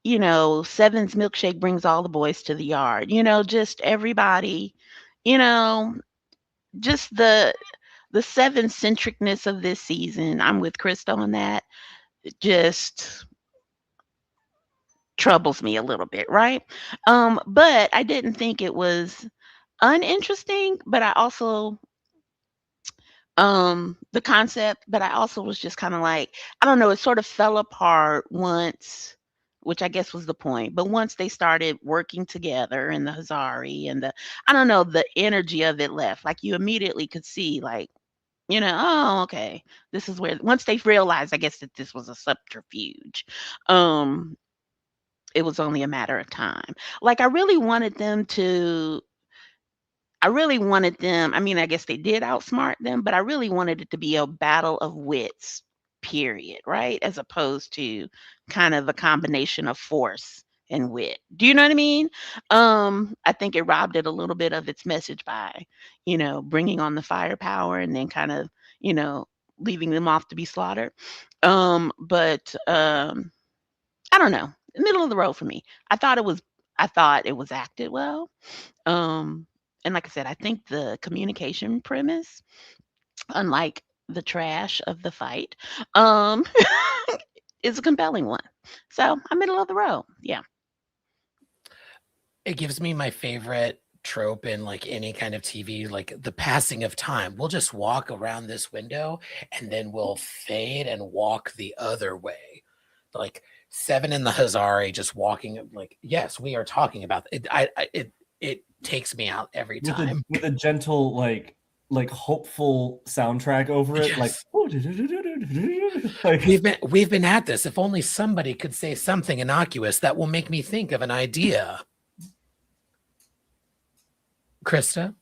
Seven's milkshake brings all the boys to the yard. Just everybody, just the Seven centricness of this season. I'm with Krista on that. It just troubles me a little bit, right? But I didn't think it was uninteresting, but I also the concept, but I also was just kind of like, I don't know, it sort of fell apart once, which I guess was the point. But once they started working together and the Hazari and I don't know, the energy of it left. Like you immediately could see like, oh, okay, this is where, once they realized, I guess, that this was a subterfuge, it was only a matter of time. Like I really wanted them, I mean, I guess they did outsmart them, but I really wanted it to be a battle of wits, period, right? As opposed to kind of a combination of force and wit. Do you know what I mean? I think it robbed it a little bit of its message by, bringing on the firepower and then kind of, leaving them off to be slaughtered. But I don't know, middle of the road for me. I thought it was acted well. And like I said, I think the communication premise, unlike the trash of the fight, is a compelling one. So I'm middle of the road. Yeah. It gives me my favorite trope in like any kind of TV, like the passing of time. We'll just walk around this window and then we'll fade and walk the other way. Like Seven and the Hazari just walking like, yes, we are talking about it. It takes me out every time with a gentle like hopeful soundtrack over it. Yes. Like we've been at this. If only somebody could say something innocuous that will make me think of an idea. Krista?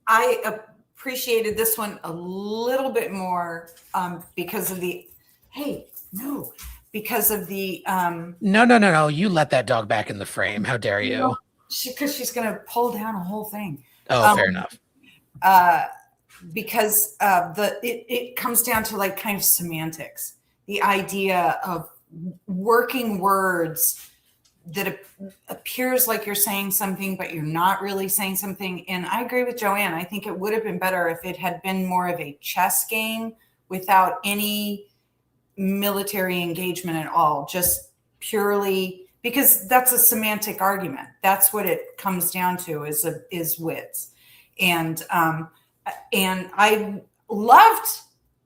I appreciated this one a little bit more because of the No, you let that dog back in the frame. How dare you? Because she's gonna pull down a whole thing. Fair enough. Because it comes down to like kind of semantics, the idea of working words that appears like you're saying something, but you're not really saying something. And I agree with Joanne. I think it would have been better if it had been more of a chess game without any military engagement at all, just purely because that's a semantic argument. That's what it comes down to is wits. And I loved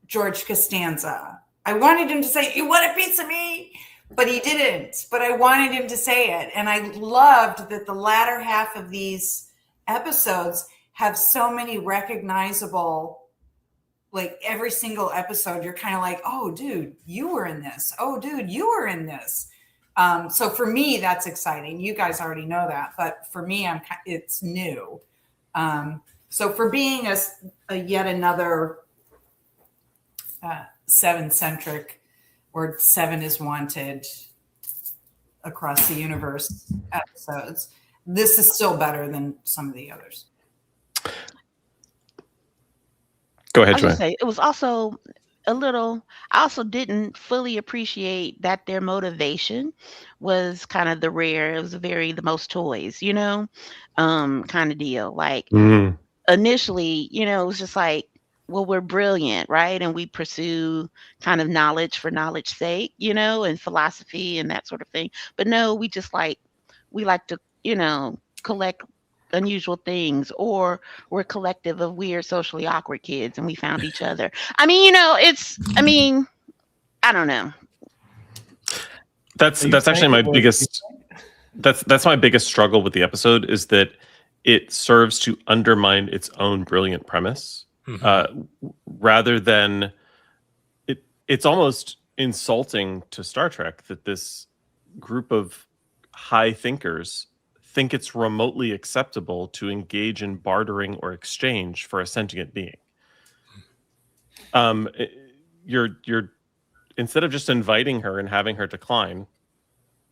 George Costanza. I wanted him to say, "You want a piece of me?" But he didn't. But I wanted him to say it. And I loved that the latter half of these episodes have so many recognizable, like every single episode, you're kind of like, "Oh, dude, you were in this. Oh, dude, you were in this." So for me, that's exciting. You guys already know that. But for me, it's new. So for being a yet another Seven-centric or Seven is Wanted across the universe episodes, this is still better than some of the others. Go ahead, I was Joanne. gonna say, it was also a little, I also didn't fully appreciate that their motivation was kind of it was the most toys, kind of deal. Like initially, it was just like, well, we're brilliant, right? And we pursue kind of knowledge for knowledge's sake, and philosophy and that sort of thing. But no, we like to, collect unusual things, or we're a collective of weird, socially awkward kids and we found each other. I don't know. That's actually my biggest that's my biggest struggle with the episode, is that it serves to undermine its own brilliant premise. Rather than it's almost insulting to Star Trek that this group of high thinkers think it's remotely acceptable to engage in bartering or exchange for a sentient being. You're instead of just inviting her and having her decline,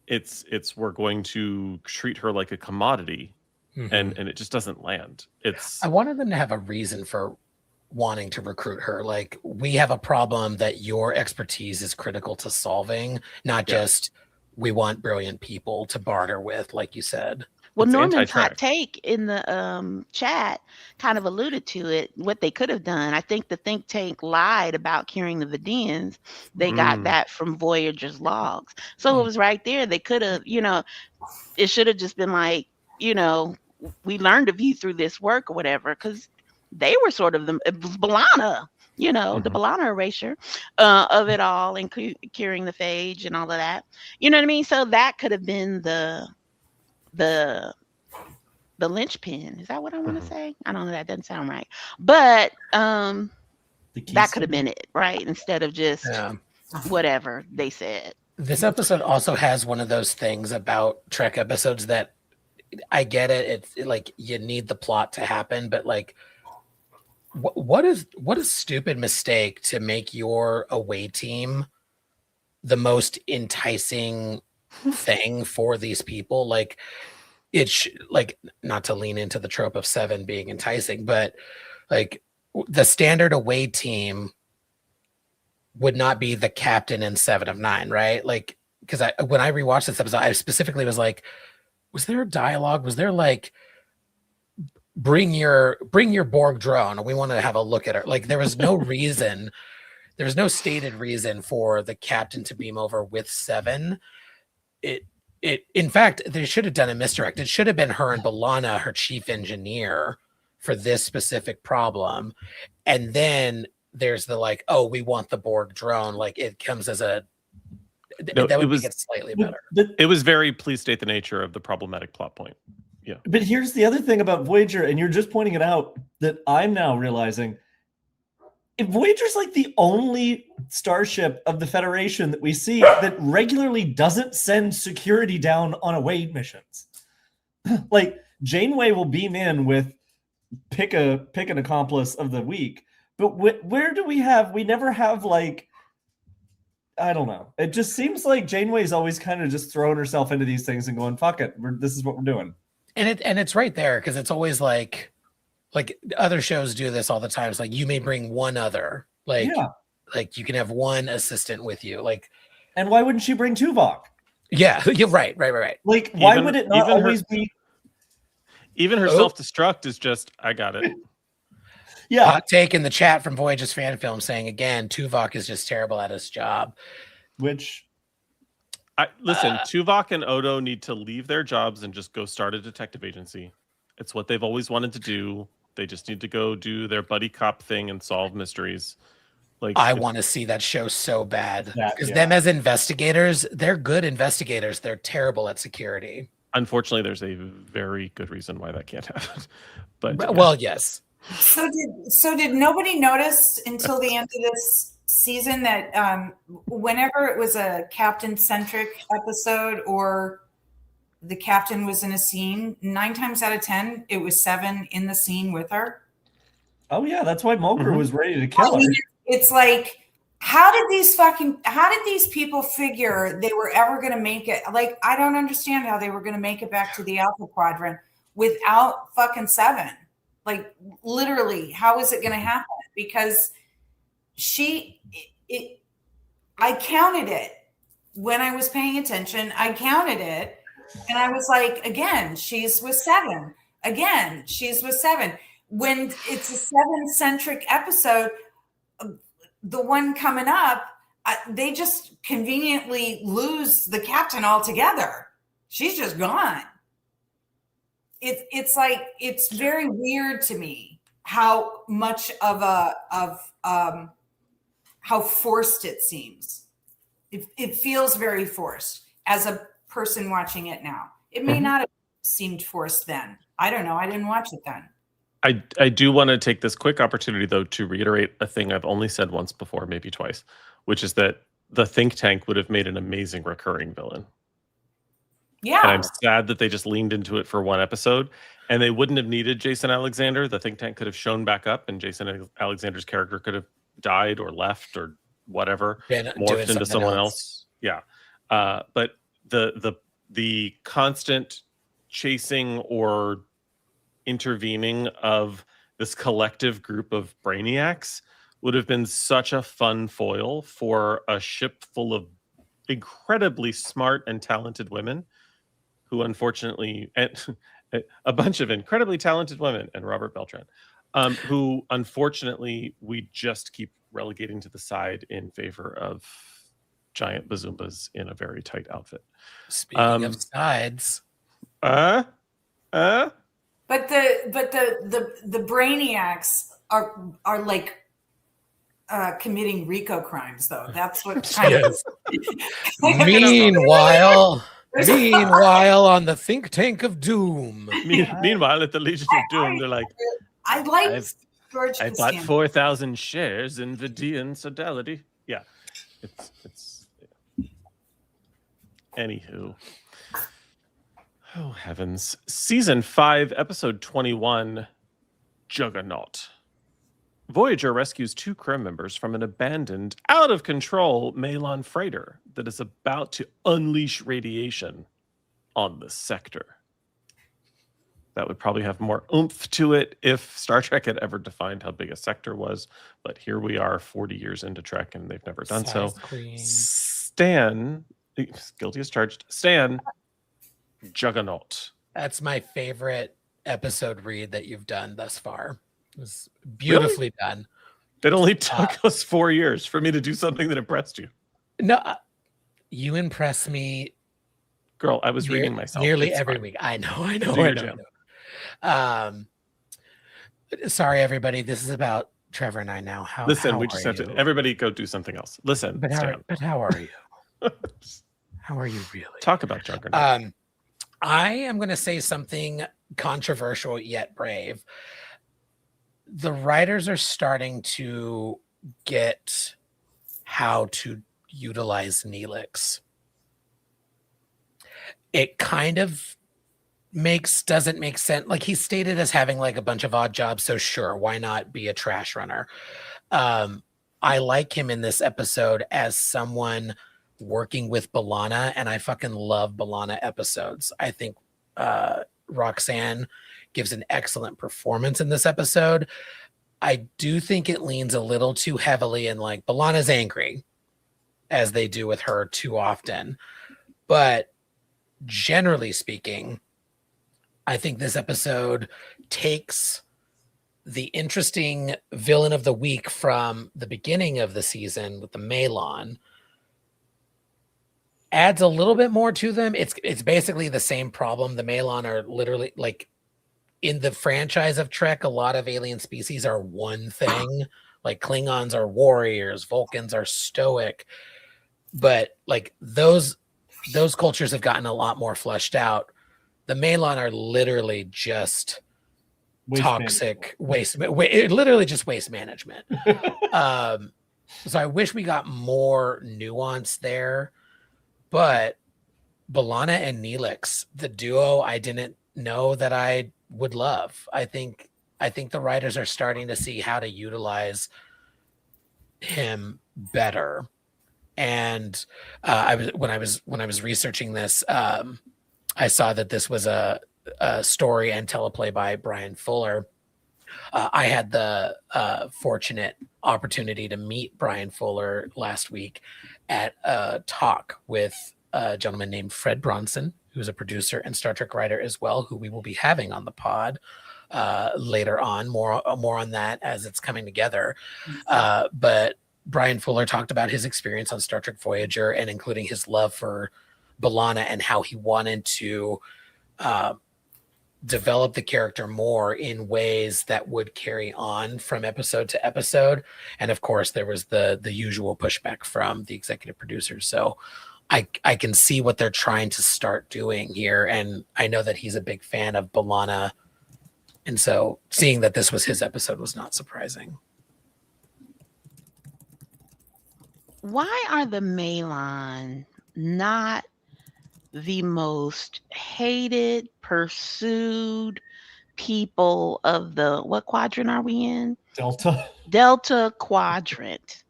it's we're going to treat her like a commodity, and it just doesn't land. I wanted them to have a reason for wanting to recruit her. Like, we have a problem that your expertise is critical to solving, not just we want brilliant people to barter with, like you said. Well, Norman's hot take in the chat kind of alluded to it, what they could have done. I think the think tank lied about curing the Vidians. They got that from Voyager's logs. So it was right there. They could have, it should have just been like, we learned of you through this work or whatever, because they were sort of the B'Elanna, the B'Elanna erasure of it all, and curing the phage and all of that. You know what I mean? So that could have been the linchpin. Is that what I want to say? I don't know. That doesn't sound right. But that could have been it, right? Instead of just whatever they said. This episode also has one of those things about Trek episodes that I get it. It's like you need the plot to happen, but like, what a stupid mistake to make your away team the most enticing thing for these people. Like, it's like, not to lean into the trope of Seven being enticing, but like the standard away team would not be the captain in 7 of 9, right? Like, because when I rewatched this episode, I specifically was like, was there a dialogue? Was there like, bring your Borg drone, we want to have a look at her? Like, there was no reason, there was no stated reason for the captain to beam over with Seven. In fact, they should have done a misdirect. It should have been her and B'Elanna, her chief engineer, for this specific problem, and then there's the like, oh, we want the Borg drone. Like it comes as a No, that would it was make it slightly better. it was very please state the nature of the problematic plot point. Yeah. But here's the other thing about Voyager, and you're just pointing it out that I'm now realizing. If Voyager's like the only starship of the Federation that we see that regularly doesn't send security down on away missions. Like Janeway will beam in with pick an accomplice of the week, but where do we never have like, I don't know. It just seems like Janeway's always kind of just throwing herself into these things and going, fuck it, this is what we're doing. And it's right there because it's always like other shows do this all the time. It's like you may bring one other, like you can have one assistant with you, like. And why wouldn't she bring Tuvok? Yeah, you're right. Like, why would it not always be? Even her self-destruct is just, I got it. Yeah. Hot take in the chat from Voyager's fan film saying again, Tuvok is just terrible at his job. Which, listen, Tuvok and Odo need to leave their jobs and just go start a detective agency. It's what they've always wanted to do. They just need to go do their buddy cop thing and solve mysteries. Like I want to see that show so bad because them as investigators, they're good investigators. They're terrible at security. Unfortunately, there's a very good reason why that can't happen. But well, yes. So did nobody notice until the end of this season that whenever it was a captain-centric episode or the captain was in a scene, 9 times out of 10, it was Seven in the scene with her. Oh yeah, that's why Mulgrew was ready to kill her. It's like, how did these people figure they were ever going to make it? Like, I don't understand how they were going to make it back to the Alpha Quadrant without fucking Seven. Like, literally, how is it going to happen? Because I counted it when I was paying attention. I counted it. And I was like, again, she's with Seven. Again, she's with Seven. When it's a Seven-centric episode, the one coming up, they just conveniently lose the captain altogether. She's just gone. It's like, it's very weird to me how much of how forced it seems. It feels very forced as a person watching it now. It may not have seemed forced then. I don't know. I didn't watch it then. I do want to take this quick opportunity, though, to reiterate a thing I've only said once before, maybe twice, which is that the think tank would have made an amazing recurring villain. Yeah. And I'm sad that they just leaned into it for one episode, and they wouldn't have needed Jason Alexander. The think tank could have shown back up, and Jason Alexander's character could have died or left or whatever, morphed into someone else. Yeah. But the constant chasing or intervening of this collective group of brainiacs would have been such a fun foil for a ship full of incredibly smart and talented women who unfortunately, and a bunch of incredibly talented women and Robert Beltran, who unfortunately we just keep relegating to the side in favor of giant bazoombas in a very tight outfit. Speaking of sides, But the brainiacs are like committing RICO crimes, though. That's what kind of. Meanwhile, on the think tank of doom. Meanwhile, at the Legion of Doom, they're like, I like George. I bought 4,000 shares in Vidian Sodality. Yeah, it's. Anywho. Oh, heavens. Season 5, Episode 21, Juggernaut. Voyager rescues 2 crew members from an abandoned, out-of-control Malon freighter that is about to unleash radiation on the sector. That would probably have more oomph to it if Star Trek had ever defined how big a sector was, but here we are 40 years into Trek, and they've never done so. Queen. Stan, guilty as charged, Stan... Juggernaut. That's my favorite episode read that you've done thus far. It was beautifully done. It only took us 4 years for me to do something that impressed you. No, you impress me. Girl, I was reading myself. Nearly every week. I know. Sorry, everybody. This is about Trevor and I now. How we just have to. Everybody, go do something else. Listen, but how are you? How are you really? Talk about Juggernaut. I am going to say something controversial yet brave. The writers are starting to get how to utilize Neelix. It kind of doesn't make sense. Like, he's stated as having like a bunch of odd jobs, so sure, why not be a trash runner? I like him in this episode as someone working with B'Elanna, and I fucking love B'Elanna episodes. I think Roxanne gives an excellent performance in this episode. I do think it leans a little too heavily in like B'Elanna's angry, as they do with her too often. But generally speaking, I think this episode takes the interesting villain of the week from the beginning of the season with the Malon, adds a little bit more to them. It's basically the same problem. The Malon are literally like, in the franchise of Trek, a lot of alien species are one thing. Like Klingons are warriors, Vulcans are stoic, but like those cultures have gotten a lot more fleshed out. The Malon are literally just toxic waste, literally just waste management. So I wish we got more nuance there, but B'Elanna and Neelix, the duo I didn't know that I would love. I think the writers are starting to see how to utilize him better. And when I was researching this, I saw that this was a story and teleplay by Brian Fuller. I had the fortunate opportunity to meet Brian Fuller last week at a talk with a gentleman named Fred Bronson, who's a producer and Star Trek writer as well, who we will be having on the pod later on. More on that as it's coming together. But Brian Fuller talked about his experience on Star Trek Voyager, and including his love for B'Elanna and how he wanted to develop the character more in ways that would carry on from episode to episode. And of course, there was the usual pushback from the executive producers. So I can see what they're trying to start doing here. And I know that he's a big fan of B'Elanna. And so seeing that this was his episode was not surprising. Why are the Malon not the most hated, pursued people of the, what quadrant are we in? Delta quadrant.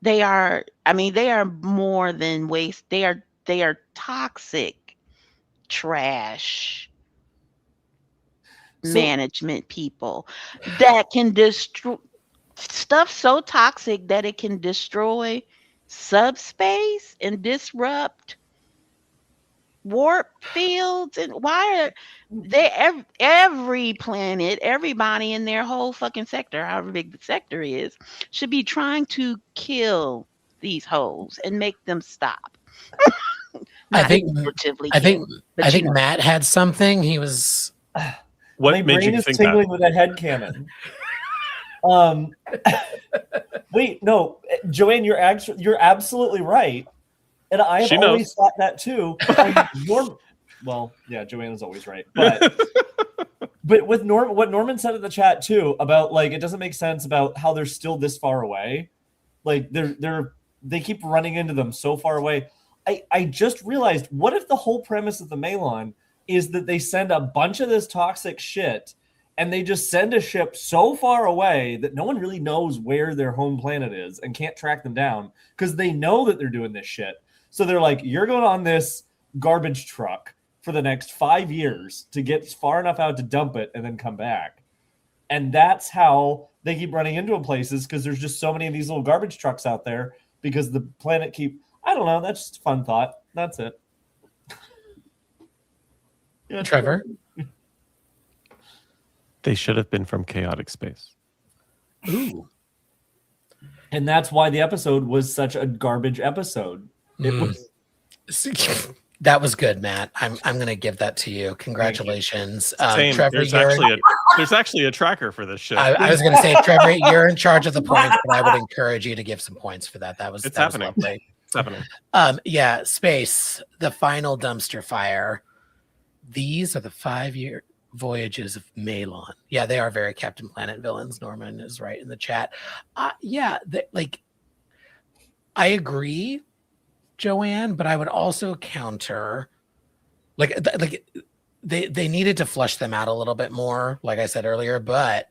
They are more than waste. They are toxic trash management people that can destroy stuff so toxic that it can destroy subspace and disrupt warp fields. And why are they every planet, everybody in their whole fucking sector, however big the sector is, should be trying to kill these hoes and make them stop. I think Matt had something. He was what my made brain you is think tingling that? with a headcanon. Wait, no, Joanne, you're absolutely right, and I have always thought that too. Well, yeah, Joanne is always right, but with what Norman said in the chat too about like it doesn't make sense about how they're still this far away, like they keep running into them so far away. I just realized, what if the whole premise of the Malon is that they send a bunch of this toxic shit and they just send a ship so far away that no one really knows where their home planet is and can't track them down because they know that they're doing this shit. So they're like, you're going on this garbage truck for the next 5 years to get far enough out to dump it and then come back. And that's how they keep running into places, because there's just so many of these little garbage trucks out there because the planet I don't know. That's just a fun thought. That's it. Yeah, Trevor? They should have been from chaotic space. Ooh. And that's why the episode was such a garbage episode. It was That was good, Matt. I'm going to give that to you. Congratulations. Same. Trevor, There's actually a tracker for this shit. I was going to say, Trevor, you're in charge of the points, but I would encourage you to give some points for that. That was happening. Lovely. It's happening. Yeah, Space, the final dumpster fire. These are the 5-year voyages of Malon. Yeah, they are very Captain Planet villains. Norman is right in the chat. Yeah, I agree, Joanne, but I would also counter, they needed to flush them out a little bit more, like I said earlier. But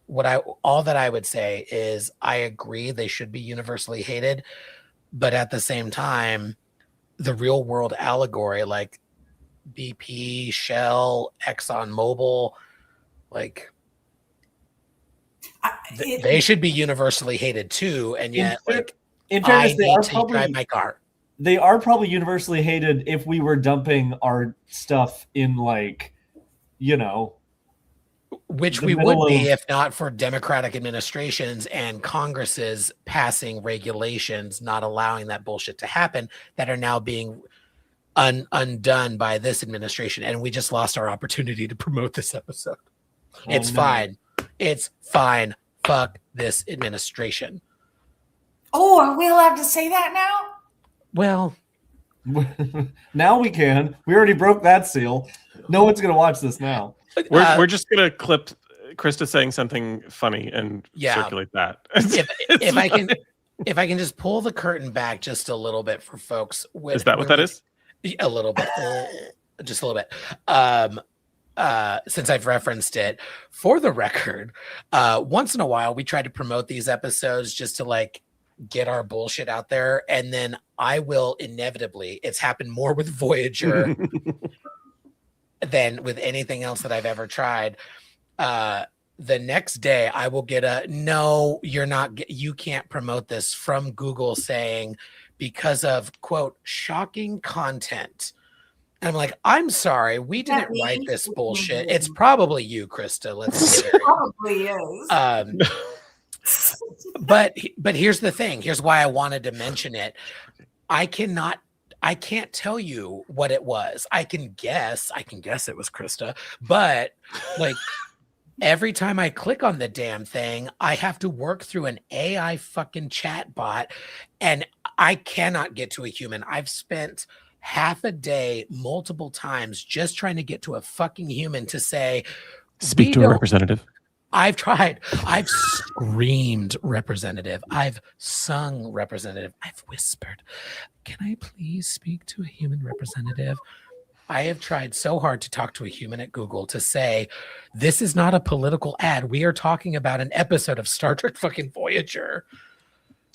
all that I would say is I agree they should be universally hated, but at the same time, the real world allegory, like BP, Shell, ExxonMobil, they should be universally hated too, and yet in fairness, I need to drive my car. They are probably universally hated if we were dumping our stuff in which we would be if not for Democratic administrations and Congresses passing regulations not allowing that bullshit to happen that are now being undone by this administration. And we just lost our opportunity to promote this episode. It's fine. It's fine. Fuck this administration. Oh, are we allowed to say that now? Well, now we can. We already broke that seal. No one's going to watch this now. We're just going to clip Krista saying something funny and circulate that. If I can just pull the curtain back just a little bit for folks. Is that what that is? A little bit. Just a little bit. Since I've referenced it, for the record, once in a while we try to promote these episodes just to get our bullshit out there, and then I will inevitably, it's happened more with Voyager than with anything else that I've ever tried. The next day I will get no, you can't promote this from Google saying because of quote shocking content. And I'm like, I'm sorry, we didn't write this bullshit. It's probably you, Krista. Let's it probably is. But here's the thing. Here's why I wanted to mention it. I can't tell you what it was. I can guess it was Krista, but every time I click on the damn thing, I have to work through an AI fucking chat bot, and I cannot get to a human. I've spent half a day multiple times just trying to get to a fucking human to say, speak to a representative. I've tried. I've screamed representative. I've sung representative. I've whispered, can I please speak to a human representative? I have tried so hard to talk to a human at Google to say, this is not a political ad. We are talking about an episode of Star Trek fucking Voyager.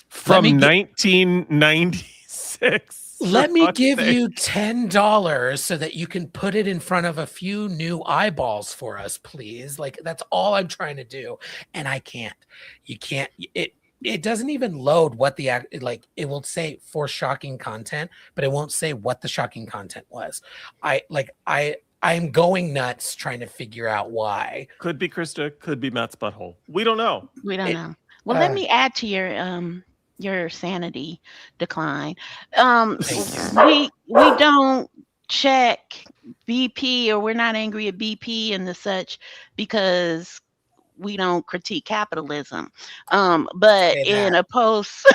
From 1996. Let me give you $10 so that you can put it in front of a few new eyeballs for us, please. That's all I'm trying to do. And I can't. You can't. It doesn't even load what the it will say for shocking content, but it won't say what the shocking content was. I'm going nuts trying to figure out why. Could be Krista, could be Matt's butthole. We don't know. Know. Well, let me add to your sanity decline. We don't check BP, or we're not angry at BP and the such because we don't critique capitalism. But in a post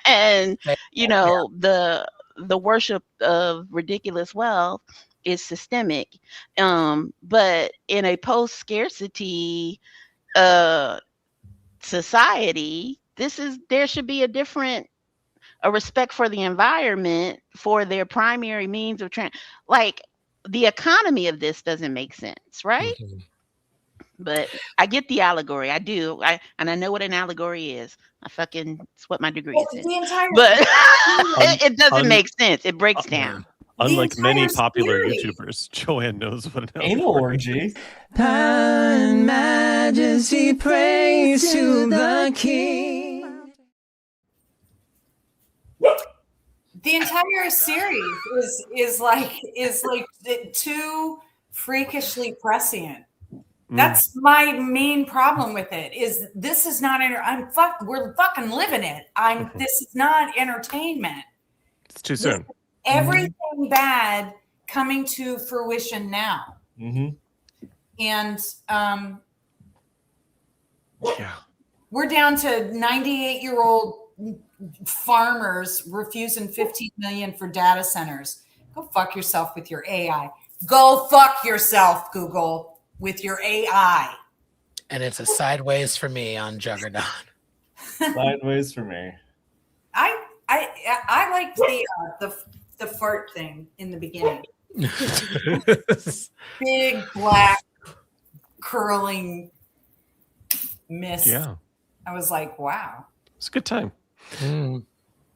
and the worship of ridiculous wealth is systemic. But in a post scarcity society, there should be a respect for the environment, for their primary means of the economy of this doesn't make sense, right? Mm-hmm. But I get the allegory. I do. I know what an allegory is. It's what my degree is in. But it doesn't make sense. It breaks down. Unlike many popular YouTubers, Joanne knows what an anal orgy. Power and majesty, praise to the King. The entire series is too freakishly prescient. That's my main problem with it. Is this is not we're fucking living it. This is not entertainment. It's too soon. Everything bad coming to fruition now. Mm-hmm. And Yeah. we're down to 98-year-old farmers refusing 15 million for data centers. Go fuck yourself with your AI. Go fuck yourself, Google, with your AI. And it's a sideways for me on Juggernaut. Sideways for me. I liked the fart thing in the beginning. Big black curling mist. Yeah. I was like, wow. It's a good time.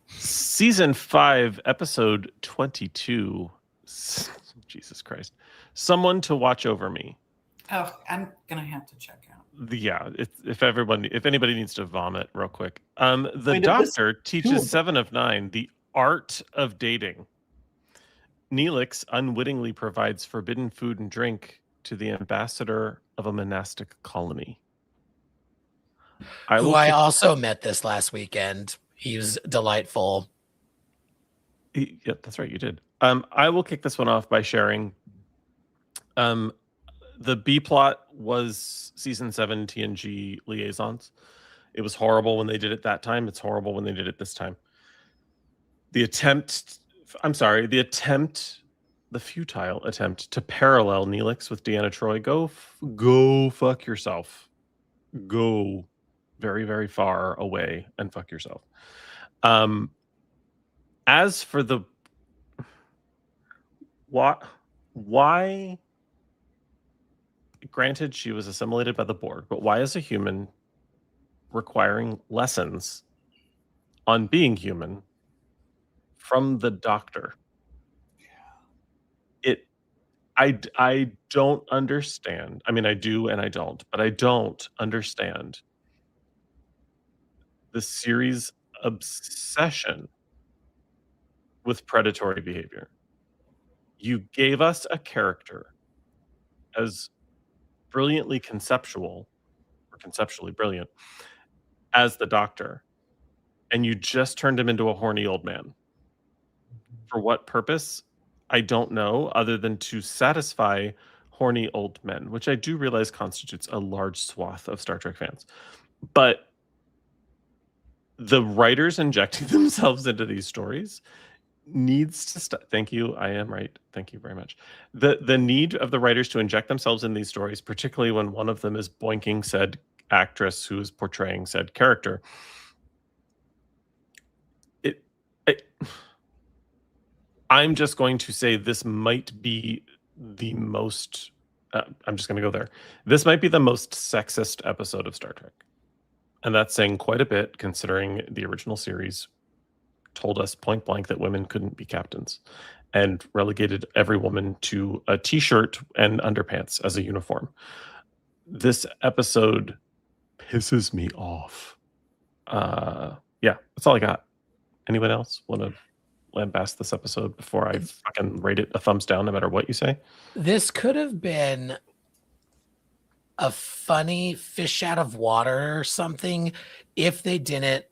Season 5, episode 22. Jesus Christ. Someone to Watch Over Me. Oh, I'm gonna have to check out. Yeah, if anybody needs to vomit real quick. The doctor teaches 7 of 9 the art of dating. Neelix unwittingly provides forbidden food and drink to the ambassador of a monastic colony. I also met this last weekend. He was delightful. Yeah, that's right. You did. I will kick this one off by sharing. The B plot was season 7 TNG Liaisons. It was horrible when they did it that time. It's horrible when they did it this time. The futile attempt to parallel Neelix with Deanna Troi. Go fuck yourself. Go very, very far away and fuck yourself. As for the why, granted, she was assimilated by the Borg, but why is a human requiring lessons on being human from the doctor? I don't understand. I mean, I do and I don't, but I don't understand the series' obsession with predatory behavior. You gave us a character as brilliantly conceptually brilliant as the doctor, and you just turned him into a horny old man. For what purpose? I don't know, other than to satisfy horny old men, which I do realize constitutes a large swath of Star Trek fans. But the writers injecting themselves into these stories needs to stop. Thank you. I am right. Thank you very much. The need of the writers to inject themselves in these stories, particularly when one of them is boinking said actress who is portraying said character. I'm just going to say this might be the most. I'm just going to go there. This might be the most sexist episode of Star Trek. And that's saying quite a bit, considering the original series told us point blank that women couldn't be captains and relegated every woman to a t-shirt and underpants as a uniform. This episode pisses me off. Yeah, that's all I got. Anyone else want to lambast this episode before I fucking rate it a thumbs down no matter what you say? This could have been a funny fish out of water or something if they didn't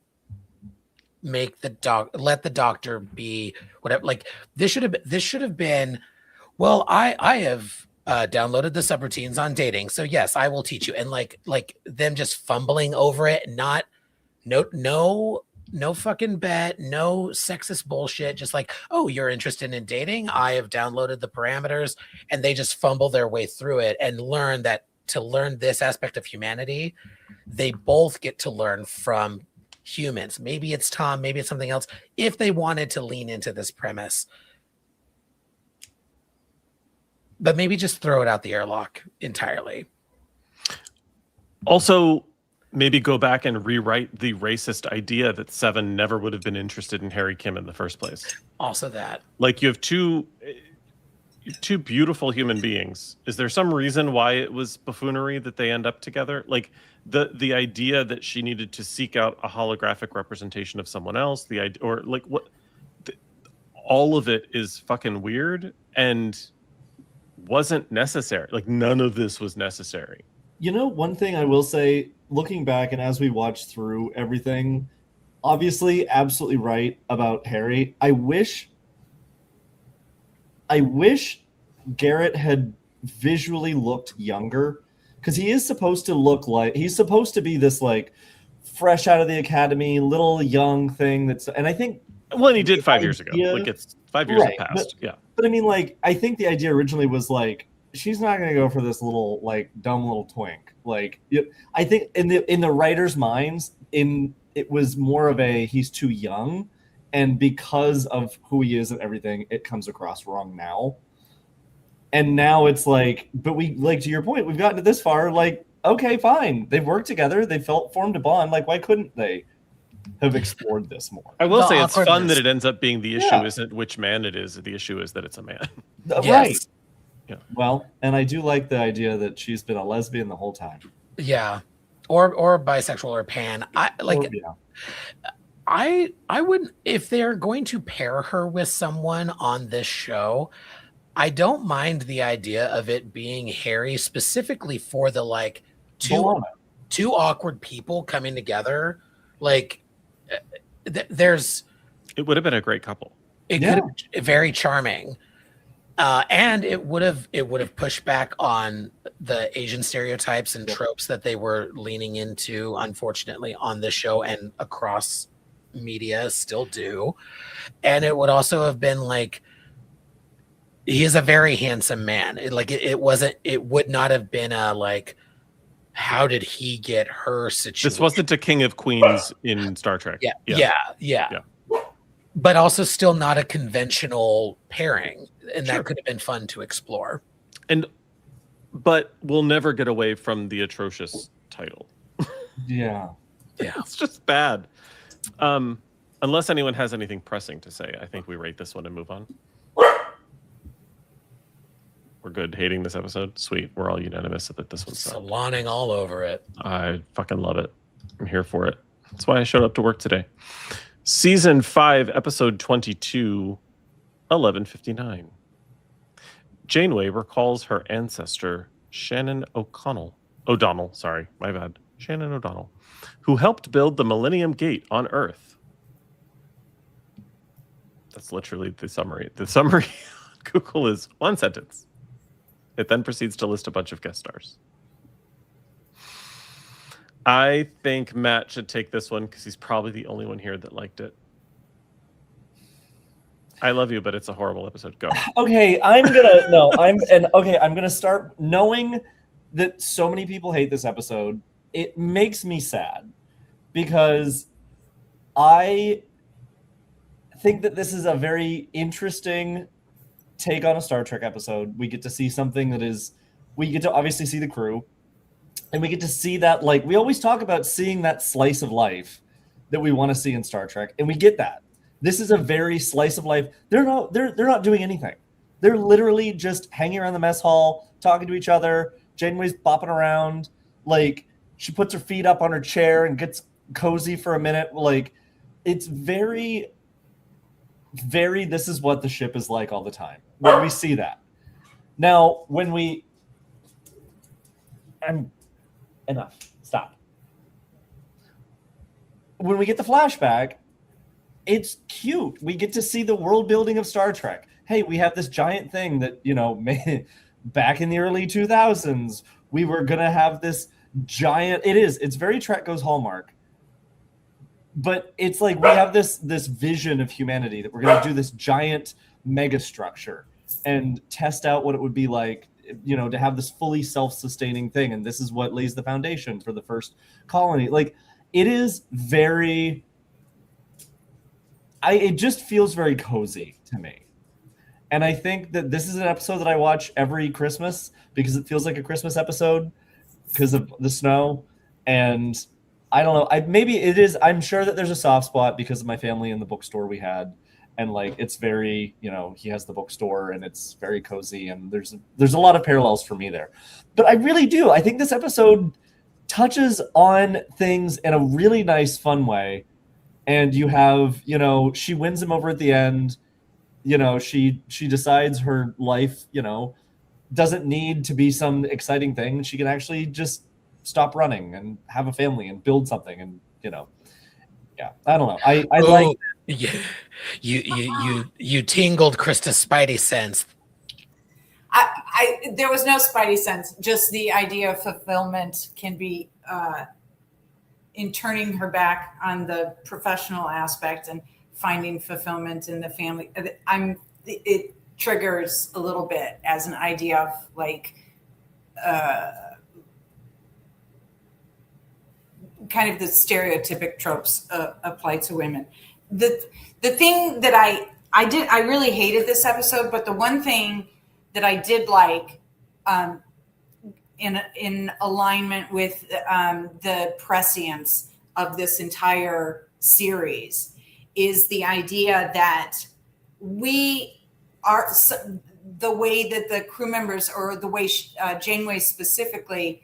make let the doctor be whatever. Like this should have been, well, I have downloaded the subroutines on dating, so yes, I will teach you. And like them just fumbling over it, not no fucking bet, no sexist bullshit. Just like, oh, you're interested in dating? I have downloaded the parameters, and they just fumble their way through it and learn that to learn this aspect of humanity, they both get to learn from humans. Maybe it's Tom, maybe it's something else. If they wanted to lean into this premise, but maybe just throw it out the airlock entirely. Also, maybe go back and rewrite the racist idea that Seven never would have been interested in Harry Kim in the first place. Also that. Like, you have two beautiful human beings. Is there some reason why it was buffoonery that they end up together? Like, the idea that she needed to seek out a holographic representation of someone else, the idea, or like what, all of it is fucking weird and wasn't necessary. Like, none of this was necessary. You know, one thing I will say, looking back and as we watch through everything, obviously absolutely right about Harry. I wish I wish Garrett had visually looked younger, because he is supposed to look like, he's supposed to be this like fresh out of the academy, little young thing that's, and I think, well, and he did 5 years ago. Like, it's 5 years have passed. But I mean, like, I think the idea originally was like, she's not going to go for this little, like, dumb little twink. Like, I think in the writers' minds, it was more of a, he's too young, and because of who he is and everything, it comes across wrong now. And now it's like, but we, like, to your point, we've gotten to this far, like, okay, fine. They've worked together. They formed a bond. Like, why couldn't they have explored this more? I will say it's fun that it ends up being the issue isn't which man it is. The issue is that it's a man. Right. Yeah. Well, and I do like the idea that she's been a lesbian the whole time. Yeah. Or bisexual or pan. I wouldn't, if they're going to pair her with someone on this show, I don't mind the idea of it being Harry specifically for the like two awkward people coming together. Like there's, it would have been a great couple. It could have been very charming. And it would have pushed back on the Asian stereotypes and tropes that they were leaning into, unfortunately, on this show and across media still do. And it would also have been like, he is a very handsome man. It would not have been a like, how did he get her situation? This wasn't a King of Queens in Star Trek. Yeah. But also still not a conventional pairing. And that could have been fun to explore. But we'll never get away from the atrocious title. Yeah. It's just bad. Unless anyone has anything pressing to say, I think we rate this one and move on. We're good hating this episode. Sweet. We're all unanimous that this one's Saloning all over it. I fucking love it. I'm here for it. That's why I showed up to work today. Season 5, episode 22, 11:59. Janeway recalls her ancestor, Shannon O'Donnell, sorry, my bad. Shannon O'Donnell, who helped build the Millennium Gate on Earth. That's literally the summary. The summary on Google is one sentence. It then proceeds to list a bunch of guest stars. I think Matt should take this one because he's probably the only one here that liked it. I love you, but it's a horrible episode. Go. Okay, I'm gonna start knowing that so many people hate this episode. It makes me sad because I think that this is a very interesting take on a Star Trek episode. We get to see something that is, we get to obviously see the crew, and we get to see that, like, we always talk about seeing that slice of life that we want to see in Star Trek, and we get that. This is a very slice of life. They're not doing anything. They're literally just hanging around the mess hall, talking to each other. Janeway's bopping around. Like, she puts her feet up on her chair and gets cozy for a minute. Like, it's very, very, this is what the ship is like all the time. When we see that. Now, when we... Enough. Stop. When we get the flashback, it's cute. We get to see the world building of Star Trek. Hey, we have this giant thing that, back in the early 2000s, we were going to have this giant... It's very Trek Goes Hallmark. But it's like we have this vision of humanity that we're going to do this giant mega structure and test out what it would be like, to have this fully self-sustaining thing. And this is what lays the foundation for the first colony. Like, it is very... it just feels very cozy to me. And I think that this is an episode that I watch every Christmas because it feels like a Christmas episode because of the snow. And I don't know. Maybe it is. I'm sure that there's a soft spot because of my family and the bookstore we had. And like, it's very, he has the bookstore and it's very cozy. And there's a lot of parallels for me there. But I really do. I think this episode touches on things in a really nice, fun way. And you have, she wins him over at the end. She decides her life, doesn't need to be some exciting thing. She can actually just stop running and have a family and build something. And, yeah, I don't know. I like. Yeah. You tingled Krista's Spidey sense. there was no spidey sense. Just the idea of fulfillment can be in turning her back on the professional aspect and finding fulfillment in the family. It triggers a little bit as an idea of like kind of the stereotypic tropes apply to women. The thing that I really hated this episode, but the one thing that I did like, in alignment with the prescience of this entire series, is the idea that we are the way that the crew members, or the way Janeway specifically,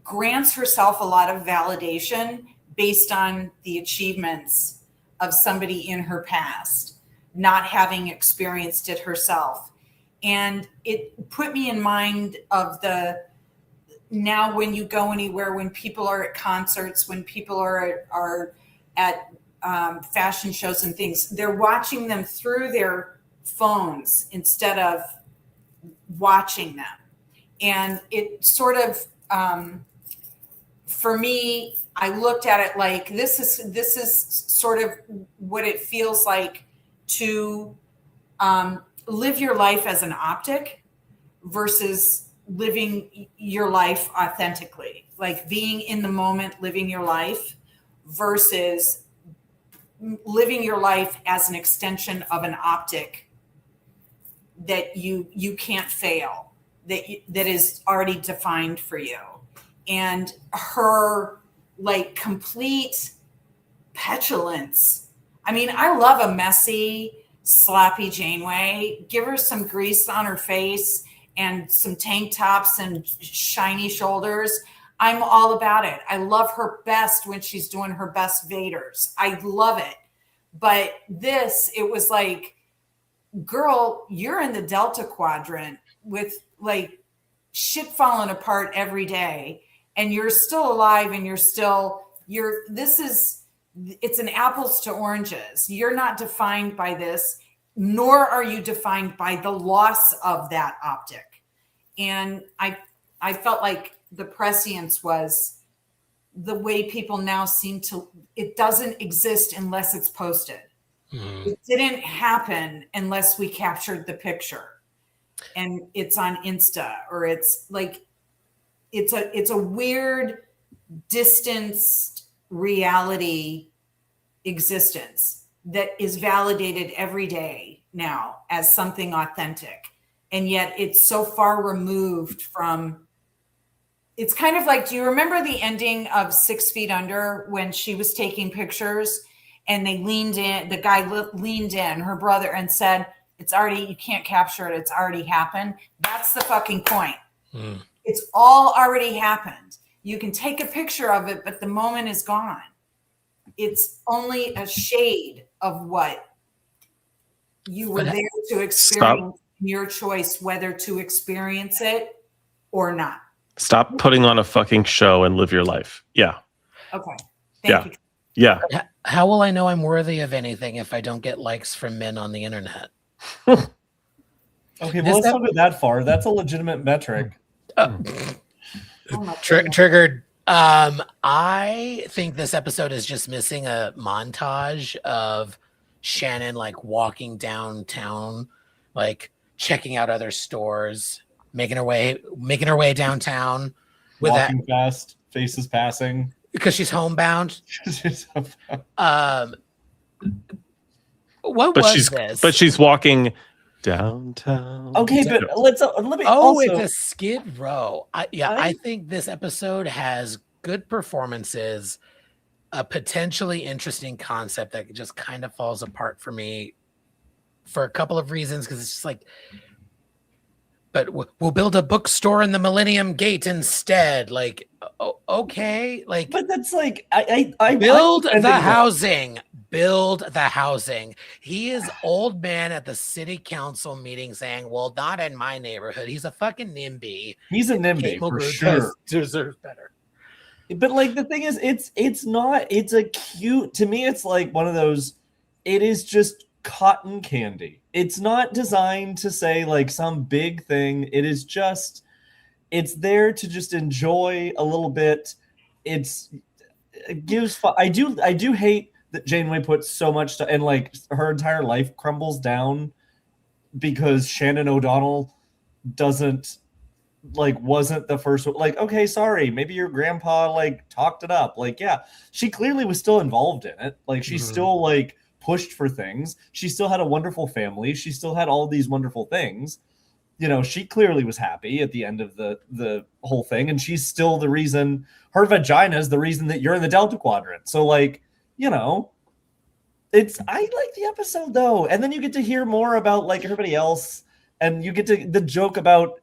grants herself a lot of validation based on the achievements of somebody in her past, not having experienced it herself. And it put me in mind of now when you go anywhere, when people are at concerts, when people are at fashion shows and things, they're watching them through their phones instead of watching them. And it sort of, for me, I looked at it like this is sort of what it feels like to live your life as an optic versus living your life authentically, like being in the moment, living your life versus living your life as an extension of an optic that you can't fail, that is already defined for you. And her like complete petulance. I mean, I love a messy, sloppy Janeway. Give her some grease on her face and some tank tops and shiny shoulders. I'm all about it. I love her best when she's doing her best Vaders. I love it. But it was like, girl, you're in the Delta Quadrant with like shit falling apart every day, and you're still alive, and it's an apples to oranges. You're not defined by this, nor are you defined by the loss of that optic. And I felt like the prescience was the way people now seem to, it doesn't exist unless it's posted. Mm-hmm. It didn't happen unless we captured the picture and it's on Insta, or it's like, it's a weird distanced reality existence that is validated every day now as something authentic. And yet it's so far removed from, it's kind of like, do you remember the ending of 6 Feet Under when she was taking pictures and they leaned in, the guy leaned in, her brother, and said, it's already, you can't capture it. It's already happened. That's the fucking point. Mm. It's all already happened. You can take a picture of it, but the moment is gone. It's only a shade of what you were there to experience. Stop. Your choice whether to experience it or not. Stop putting on a fucking show and live your life. Yeah. Okay. Thank you. Yeah. How will I know I'm worthy of anything if I don't get likes from men on the internet? Okay, well, let's not go that far. That's a legitimate metric. Triggered. I think this episode is just missing a montage of Shannon like walking downtown, like checking out other stores, making her way downtown with walking fast, faces passing because she's homebound. But she's walking downtown. Okay, but let me. It's a Skid Row. I think this episode has good performances, a potentially interesting concept that just kind of falls apart for me for a couple of reasons, because it's just like, but we'll build a bookstore in the Millennium Gate instead. Like, okay, like, but that's like, build the housing. Build the housing. He is old man at the city council meeting saying, well, not in my neighborhood. He's a fucking NIMBY. He's a NIMBY for sure. Deserves better. But like, the thing is, it's not, it's a cute, to me, it's like one of those, it is just cotton candy. It's not designed to say like some big thing. It is just, it's there to just enjoy a little bit. It gives I do hate that Janeway puts so much to, and like her entire life crumbles down because Shannon O'Donnell wasn't the first one. Like, okay, sorry, maybe your grandpa like talked it up. Like, yeah, she clearly was still involved in it. Like, she still like pushed for things. She still had a wonderful family. She still had all these wonderful things. You know, she clearly was happy at the end of the whole thing, and she's still the reason. Her vagina is the reason that you're in the Delta Quadrant. So, like, you know, I like the episode though, and then you get to hear more about like everybody else, and you get to the joke about.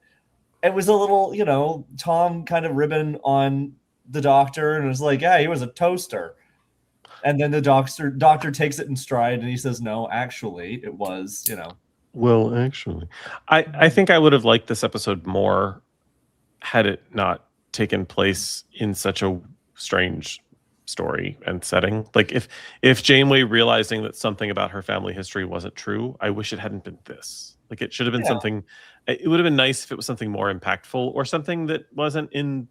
It was a little, you know, Tom kind of ribbing on the Doctor, and it was like, yeah, he was a toaster. And then the doctor takes it in stride, and he says, no, actually, it was, you know. Well, actually, I think I would have liked this episode more had it not taken place in such a strange story and setting. Like if Janeway realizing that something about her family history wasn't true, I wish it hadn't been this. Like, it should have been something. It would have been nice if it was something more impactful or something that wasn't in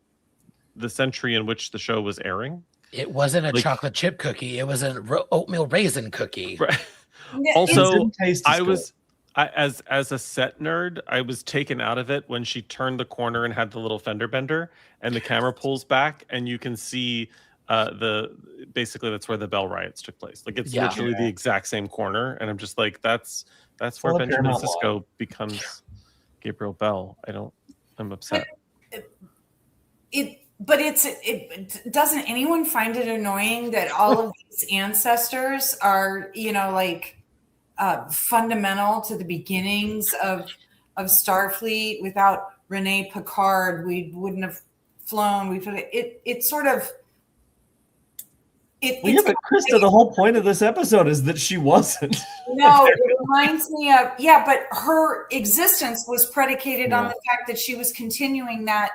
the century in which the show was airing. It wasn't a chocolate chip cookie. It was an oatmeal raisin cookie. Right. Also, as a set nerd, I was taken out of it when she turned the corner and had the little fender bender, and the camera pulls back, and you can see basically that's where the Bell riots took place. Like, it's literally the exact same corner, and I'm just like, that's where Benjamin Sisko becomes Gabriel Bell. I'm upset. But doesn't anyone find it annoying that all of these ancestors are, you know, like fundamental to the beginnings of Starfleet? Without Rene Picard, we wouldn't have flown. It's sort of. But Krista, the whole point of this episode is that she wasn't. No, it reminds me of, but her existence was predicated on the fact that she was continuing that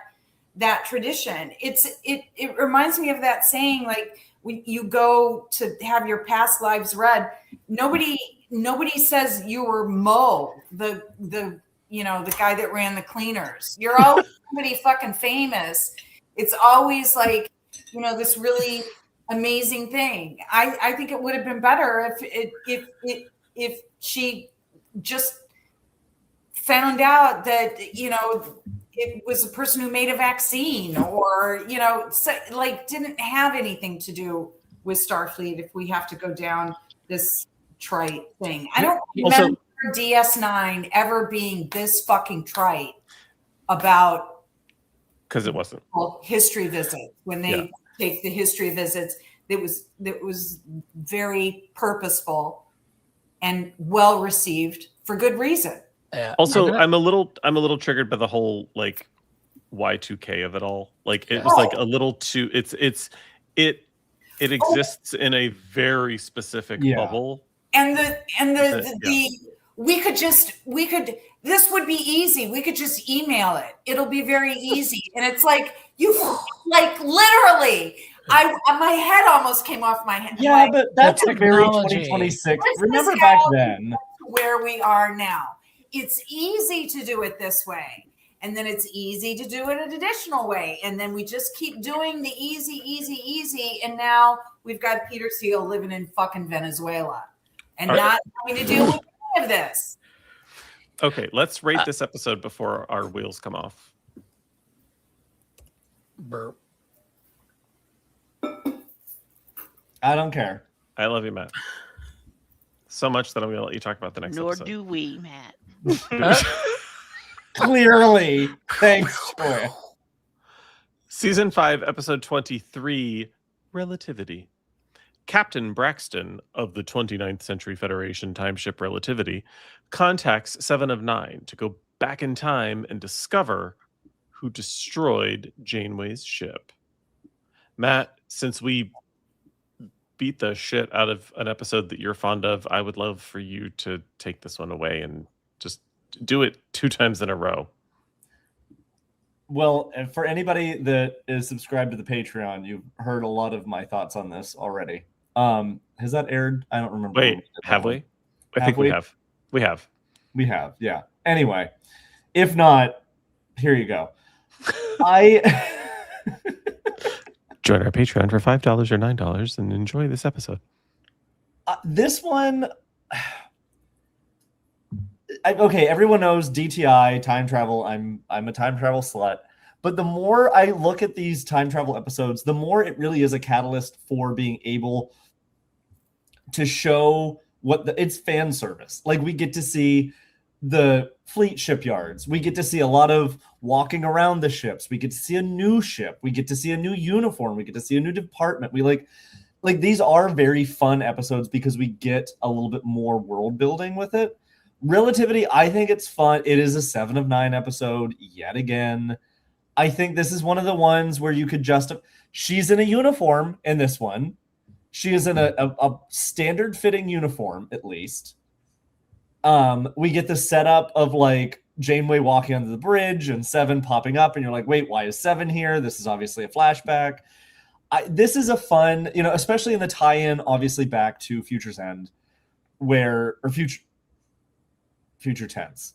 tradition. It reminds me of that saying, like, when you go to have your past lives read, nobody says you were Mo, the guy that ran the cleaners. You're always somebody fucking famous. It's always like, you know, this really amazing thing. I think it would have been better if she just found out that, you know, it was a person who made a vaccine, or, you know, like, didn't have anything to do with Starfleet if we have to go down this trite thing. I don't remember DS9 ever being this fucking trite about, because it wasn't history visits. When they take the history visits, it was very purposeful and well received for good reason. Also, I'm a little triggered by the whole like Y2K of it all. Like, it was like a little too. It exists in a very specific bubble. And we could this would be easy. We could just email it. It'll be very easy. And it's like, like, literally, my head almost came off my head. Yeah, but that's a very 2026. Remember back then where we are now. It's easy to do it this way. And then it's easy to do it an additional way. And then we just keep doing the easy. And now we've got Peter Steele living in fucking Venezuela and not having to deal with any of this. Okay, let's rate this episode before our wheels come off. Burp. I don't care. I love you, Matt. So much that I'm going to let you talk about the next episode. Nor do we, Matt. Clearly. Thanks, Troy. Season 5, episode 23, Relativity. Captain Braxton of the 29th Century Federation timeship Relativity contacts 7 of 9 to go back in time and discover who destroyed Janeway's ship. Matt, since we beat the shit out of an episode that you're fond of, I would love for you to take this one away and just do it 2 times in a row. Well, and for anybody that is subscribed to the Patreon, you've heard a lot of my thoughts on this already. Has that aired? I don't remember. Wait, have we? I think we have. We have, yeah. Anyway, if not, here you go. Join our Patreon for $5 or $9 and enjoy this episode. This one, okay, everyone knows DTI, time travel. I'm a time travel slut. But the more I look at these time travel episodes, the more it really is a catalyst for being able to show it's fan service. Like, we get to see the fleet shipyards. We get to see a lot of walking around the ships. We get to see a new ship. We get to see a new uniform. We get to see a new department. We like these are very fun episodes because we get a little bit more world building with it. Relativity, I think it's fun. It is a 7 of 9 episode yet again. I think this is one of the ones where you could she's in a uniform in this one. She is in a standard fitting uniform, at least. We get the setup of like Janeway walking under the bridge and Seven popping up, and you're like, wait, why is Seven here? This is obviously a flashback. This is a fun, especially in the tie-in, obviously back to Future's End, Future Tense.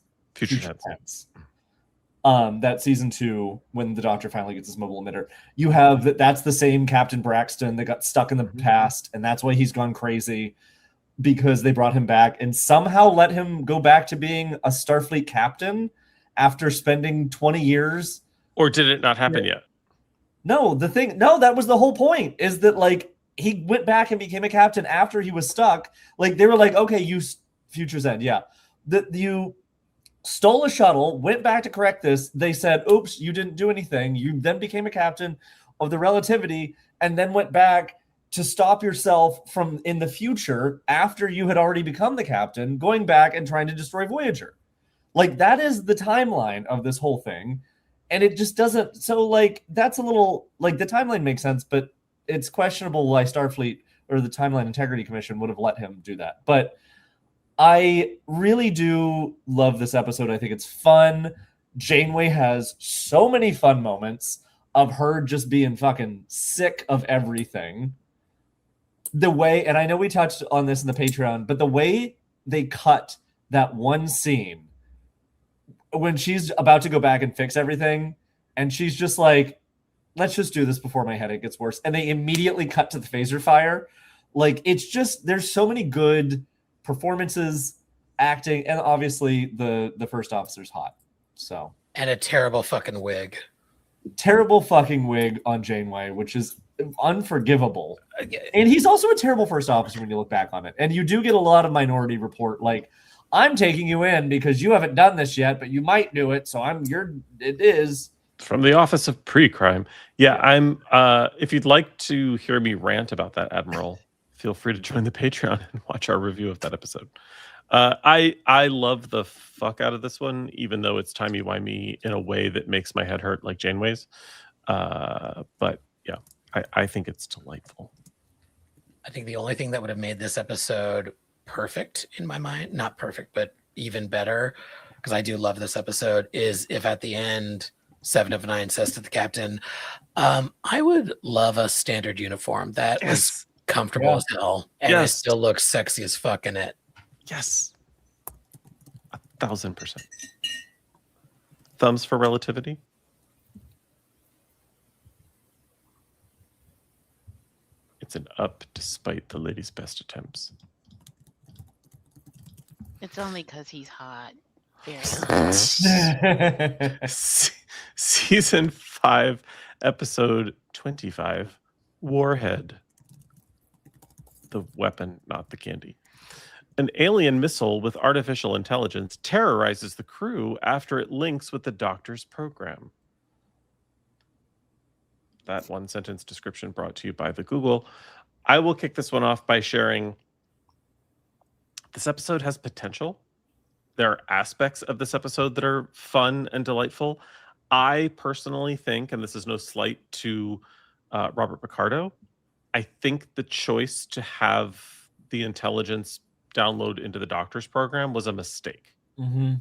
That season 2, when the Doctor finally gets his mobile emitter, you have that's the same Captain Braxton that got stuck in the past, and that's why he's gone crazy, because they brought him back and somehow let him go back to being a Starfleet captain after spending 20 years. Or did it not happen yet? No, that was the whole point, is that like he went back and became a captain after he was stuck. Like, they were like, okay, you Future's End, yeah. You stole a shuttle, went back to correct this. They said, oops, you didn't do anything. You then became a captain of the Relativity and then went back to stop yourself from, in the future, after you had already become the captain, going back and trying to destroy Voyager. Like, that is the timeline of this whole thing. And it just doesn't, so like, that's a little, like, the timeline makes sense, but it's questionable why Starfleet or the Timeline Integrity Commission would have let him do that. But I really do love this episode. I think it's fun. Janeway has so many fun moments of her just being fucking sick of everything. The way, and I know we touched on this in the Patreon, but the way they cut that one scene when she's about to go back and fix everything, and she's just like, let's just do this before my headache gets worse. And they immediately cut to the phaser fire. Like, it's just, there's so many good performances, acting, and obviously the first officer's hot. So, and a terrible fucking wig. Terrible fucking wig on Janeway, which is unforgivable. And he's also a terrible first officer when you look back on it. And you do get a lot of Minority Report, like, I'm taking you in because you haven't done this yet, but you might do it. So it is. From the Office of Pre-Crime. Yeah, I'm if you'd like to hear me rant about that, Admiral, feel free to join the Patreon and watch our review of that episode. I love the fuck out of this one, even though it's timey-wimey in a way that makes my head hurt like Janeway's. But yeah, I think it's delightful. I think the only thing that would have made this episode perfect in my mind, not perfect, but even better, because I do love this episode, is if at the end 7 of 9 says to the captain, I would love a standard uniform that was comfortable as hell, and it still looks sexy as fuck in it. Yes. 1000%. Thumbs for Relativity. It's an up despite the lady's best attempts. It's only because he's hot. Season 5, episode 25, Warhead. The weapon, not the candy. An alien missile with artificial intelligence terrorizes the crew after it links with the Doctor's program. That one sentence description brought to you by the Google. I will kick this one off by sharing this episode has potential. There are aspects of this episode that are fun and delightful. I personally think, and this is no slight to Robert Picardo, I think the choice to have the intelligence download into the Doctor's program was a mistake. Mm-hmm.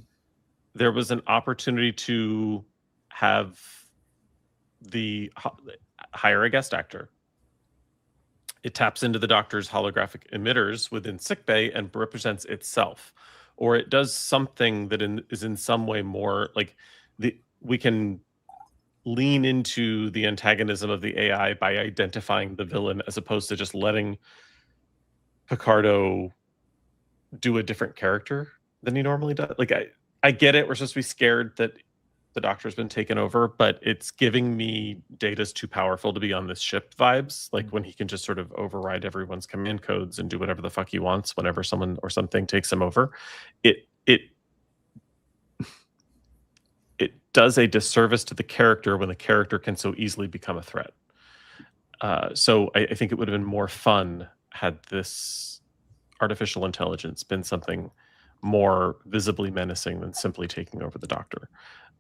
There was an opportunity to have hire a guest actor it taps into the doctor's holographic emitters within sickbay and represents itself, or it does something that is in some way more like we can lean into the antagonism of the AI by identifying the villain as opposed to just letting Picardo do a different character than he normally does. Like I get it. We're supposed to be scared that the doctor's been taken over, but it's giving me Data's too powerful to be on this ship vibes. Like when he can just sort of override everyone's command codes and do whatever the fuck he wants whenever someone or something takes him over. It does a disservice to the character when the character can so easily become a threat. So I think it would have been more fun had this artificial intelligence been something more visibly menacing than simply taking over the doctor.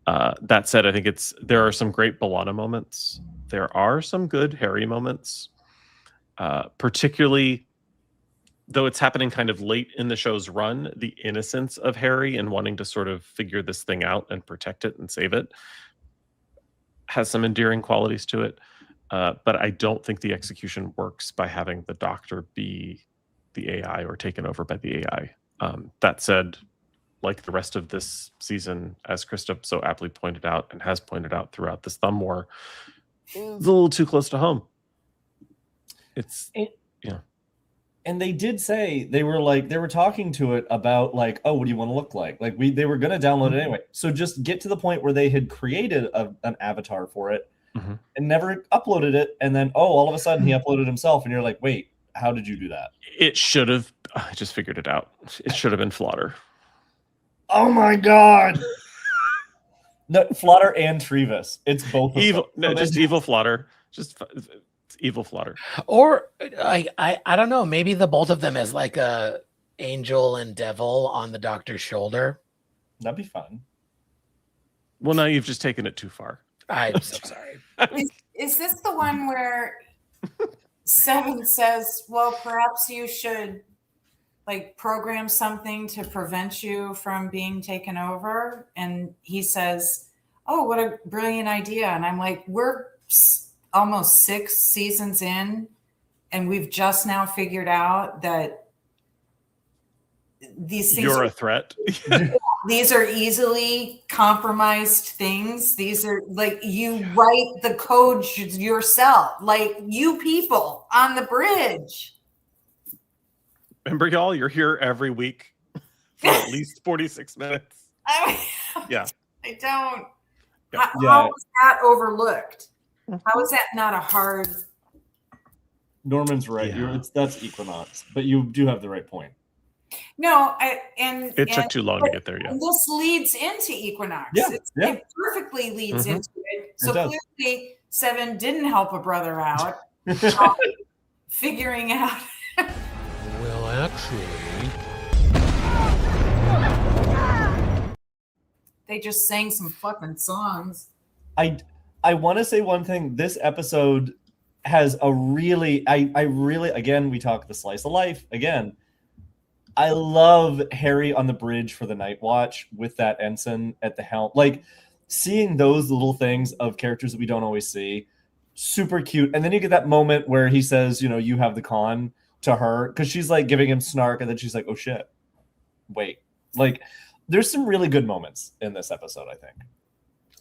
That said, I think there are some great B'Elanna moments. There are some good Harry moments, particularly though it's happening kind of late in the show's run. The innocence of Harry and wanting to sort of figure this thing out and protect it and save it has some endearing qualities to it. But I don't think the execution works by having the doctor be the AI or taken over by the AI. That said, like the rest of this season, as Krista so aptly pointed out and has pointed out throughout this thumb war, it's a little too close to home. And they did say they were talking to it about like, oh, what do you want to look like? Like they were going to download it anyway. So just get to the point where they had created an avatar for it and never uploaded it. And then, all of a sudden he uploaded himself. And you're like, wait, how did you do that? It should have, I just figured it out. It should have been Flotter. Oh my God. No, Flotter and Trevis. It's both evil. No, just evil Flotter. Just evil Flotter. Or I don't know. Maybe the both of them as like a angel and devil on the doctor's shoulder. That'd be fun. Well, now you've just taken it too far. I'm so sorry. Is this the one where Seven says, well, perhaps you should like program something to prevent you from being taken over? And he says, oh, what a brilliant idea. And I'm like, we're almost 6 seasons in, and we've just now figured out that these things you're a threat. These are easily compromised things. These are like, you write the code yourself, like you people on the bridge. Remember, y'all, you're here every week for at least 46 minutes. Yeah. I don't. Yeah. How is that overlooked? How is that not a hard? Norman's right. Yeah. That's Equinox, but you do have the right point. No, it took too long to get there. Yeah. This leads into Equinox. Yeah, It perfectly leads into it. So clearly, Seven didn't help a brother out, figuring out. Well, actually, they just sang some fucking songs. I want to say one thing. This episode has a really, I really, again, we talk the slice of life again. I love Harry on the bridge for the night watch with that ensign at the helm. Like seeing those little things of characters that we don't always see. Super cute. And then you get that moment where he says, you have the con to her because she's like giving him snark. And then she's like, oh shit, wait. Like there's some really good moments in this episode, I think.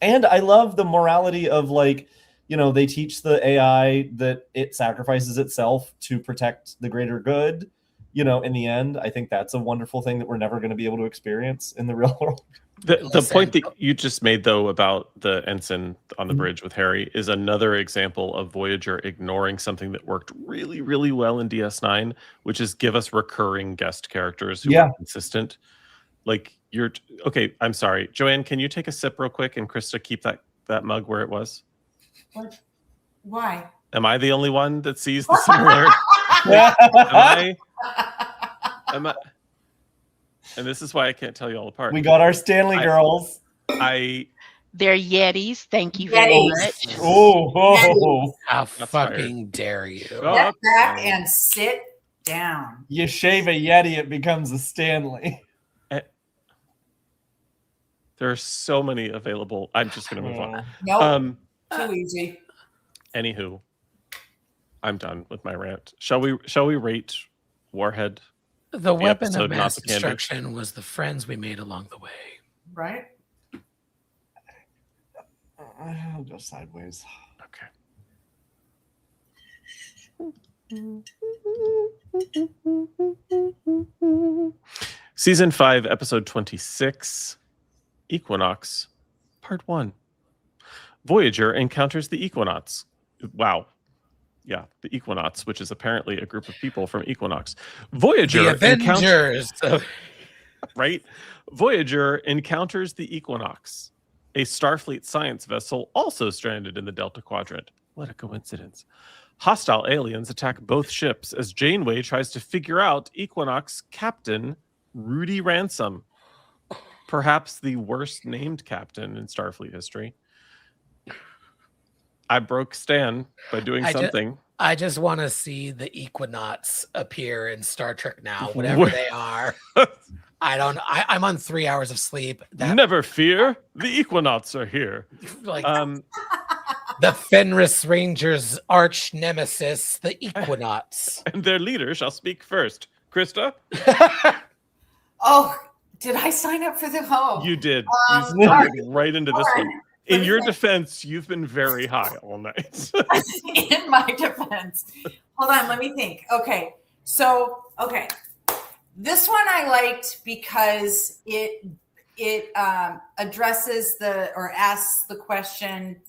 And I love the morality of like, they teach the AI that it sacrifices itself to protect the greater good. In the end, I think that's a wonderful thing that we're never going to be able to experience in the real world. The point that you just made, though, about the ensign on the bridge with Harry is another example of Voyager ignoring something that worked really, really well in DS9, which is give us recurring guest characters who are consistent. Like okay, I'm sorry. Joanne, can you take a sip real quick and Krista keep that mug where it was? What? Why? Am I the only one that sees the similarity? Am I? And this is why I can't tell you all apart. We got our Stanley girls. They're Yetis. Thank you very much. Oh, how fucking dare you? Get back and sit down. You shave a Yeti, it becomes a Stanley. There are so many available. I'm just going to move on. Nope. Too easy. Anywho, I'm done with my rant. Shall we rate Warhead? The weapon of episode, not mass the candy? destruction was the friends we made along the way. Right? I'll go sideways. Okay. Season 5, episode 26, Equinox, part 1. Voyager encounters the Equinox. Wow. Yeah, the Equinox, which is apparently a group of people from Equinox. Voyager The Avengers. Right? Voyager encounters the Equinox, a Starfleet science vessel also stranded in the Delta Quadrant. What a coincidence. Hostile aliens attack both ships as Janeway tries to figure out Equinox captain Rudy Ransom, perhaps the worst named captain in Starfleet history. I broke Stan by doing something. I just want to see the Equinox appear in Star Trek now, whatever they are. I'm on 3 hours of sleep. Never fear, the Equinox are here. Like the Fenris Rangers' arch nemesis, the Equinox. And their leader shall speak first. Krista? Oh, did I sign up for the home? You did. You started right into this one. In your defense, you've been very high all night. In my defense. Hold on, let me think. Okay. So, this one I liked because it addresses or asks the question,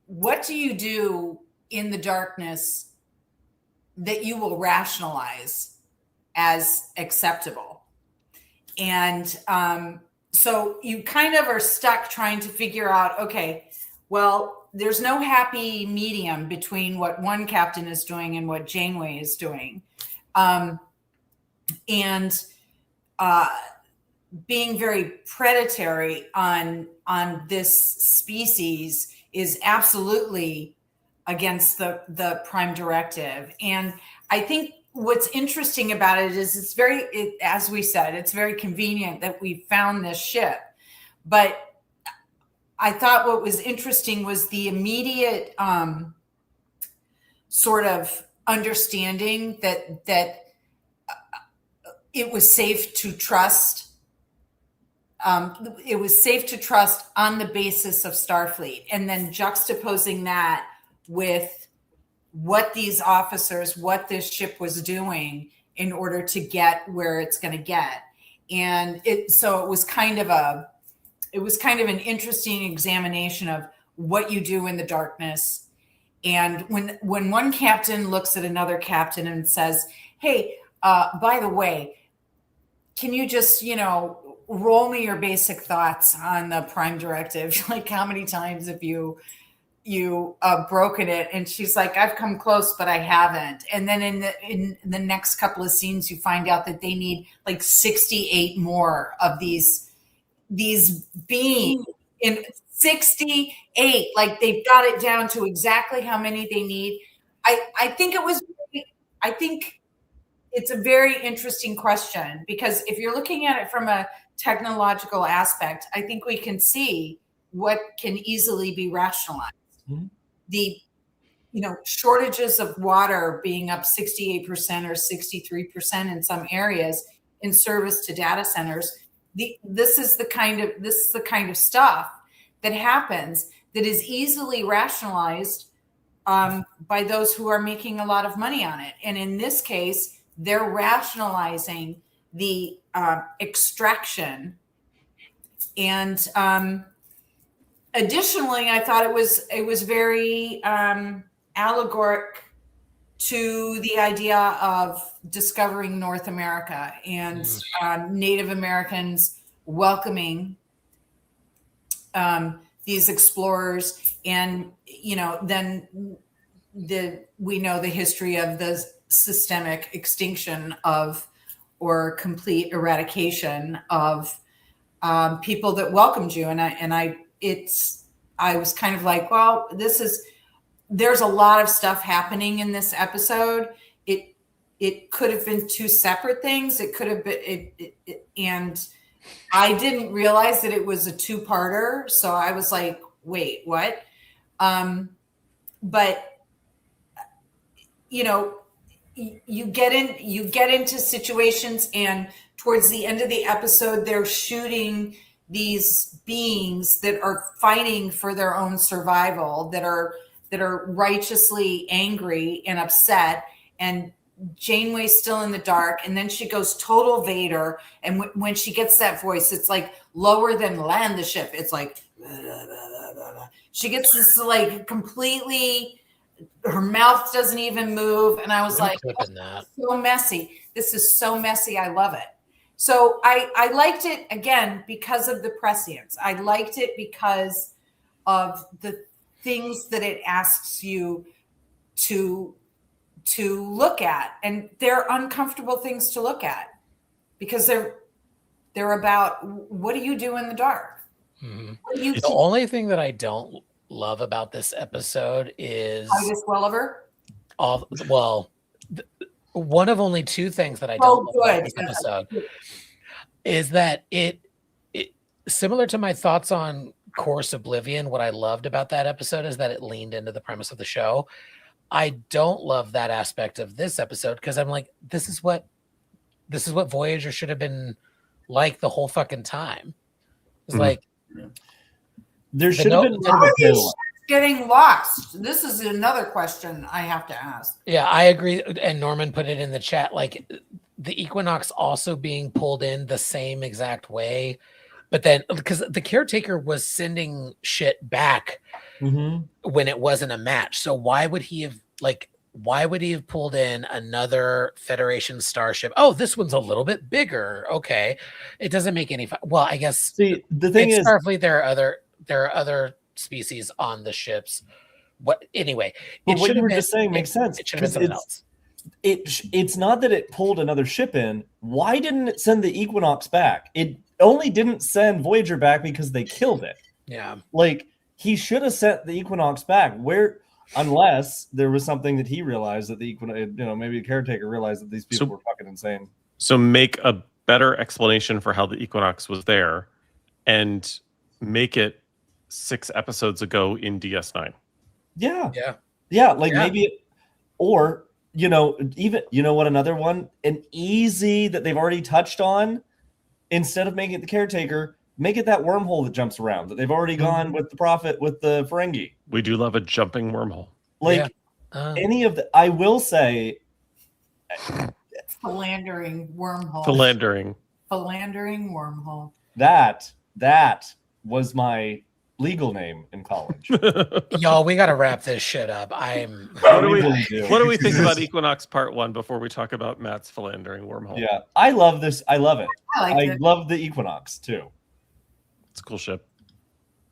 what do you do in the darkness that you will rationalize as acceptable? And so you kind of are stuck trying to figure out, okay, well, there's no happy medium between what one captain is doing and what Janeway is doing. And being very predatory on this species is absolutely against the Prime Directive. And I think what's interesting about it is as we said, it's very convenient that we found this ship. But I thought what was interesting was the immediate sort of understanding that it was safe to trust. It was safe to trust on the basis of Starfleet, and then juxtaposing that with what these officers, what this ship was doing in order to get where it's going to get. And it was kind of an interesting examination of what you do in the darkness. And when one captain looks at another captain and says, hey, by the way, can you just, roll me your basic thoughts on the Prime Directive? Like, how many times have you broken it? And she's like, I've come close, but I haven't. And then in the next couple of scenes, you find out that they need like 68 more of these beings in 68. Like, they've got it down to exactly how many they need. I think it's a very interesting question, because if you're looking at it from a technological aspect, I think we can see what can easily be rationalized. Mm-hmm. The shortages of water being up 68% or 63% in some areas in service to data centers. This is the kind of stuff that happens that is easily rationalized by those who are making a lot of money on it. And in this case, they're rationalizing the extraction. And additionally, I thought it was very allegoric to the idea of discovering North America and Native Americans welcoming these explorers. And then we know the history of the systemic extinction or complete eradication of people that welcomed you. And I was kind of like, well, there's a lot of stuff happening in this episode. It could have been two separate things. It could have been, and I didn't realize that it was a two-parter. So I was like, wait, what? But you know, you get into situations, and towards the end of the episode, they're shooting these beings that are fighting for their own survival, that are righteously angry and upset, and Janeway's still in the dark, and then she goes total Vader, and when she gets that voice, it's like lower than land the ship. It's like blah, blah, blah, blah, blah. She gets this like completely, her mouth doesn't even move, and I was like, so messy. This is so messy. I love it. So I liked it again because of the prescience. I liked it because of the things that it asks you to look at, and they're uncomfortable things to look at because they're about what do you do in the dark. The only thing that I don't love about this episode is Gulliver. One of only two things that I don't love about this episode is that it similar to my thoughts on Course Oblivion. What I loved about that episode is that it leaned into the premise of the show. I don't love that aspect of this episode because I'm like, this is what Voyager should have been like the whole fucking time. It's like there should have been getting lost. This is another question I have to ask. Yeah, I agree. And Norman put it in the chat, like the Equinox also being pulled in the same exact way. But then because the caretaker was sending shit back when it wasn't a match. So why would he have pulled in another Federation starship? Oh, this one's a little bit bigger. Okay. It doesn't make any well, I guess the thing is Starfleet, there are other species on the ships. What anyway? But what you were just saying makes sense. It should have been something else. It's not that it pulled another ship in. Why didn't it send the Equinox back? It only didn't send Voyager back because they killed it. Yeah. Like he should have sent the Equinox back. Unless there was something that he realized that the Equinox, maybe the caretaker realized that these people were fucking insane. So make a better explanation for how the Equinox was there and make it 6 episodes ago in DS9. Yeah. Maybe, or what, another one, an easy that they've already touched on, instead of making it the caretaker, make it that wormhole that jumps around that they've already gone with the Prophet, with the Ferengi. We do love a jumping wormhole. Any of the, I will say, philandering wormhole. Philandering wormhole. That was my legal name in college. Y'all, we got to wrap this shit up. What do we think about Equinox Part 1 before we talk about Matt's philandering wormhole? Yeah, I love this. I love it. I love the Equinox too. It's a cool ship.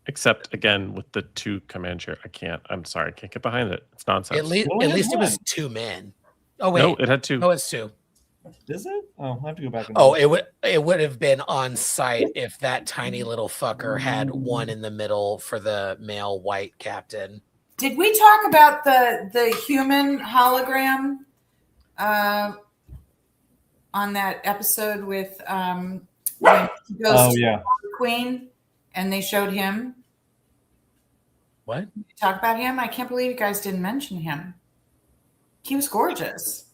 Except again with the 2 command chair. I'm sorry, I can't get behind it. It's nonsense. At least it was 2 men. Oh wait. No, it had 2. No, it's 2. Is it? Oh, I have to go back. It would have been on site if that tiny little fucker had one in the middle for the male white captain. Did we talk about the human hologram on that episode with when he goes to the Queen and they showed him? What? Did you talk about him? I can't believe you guys didn't mention him. He was gorgeous.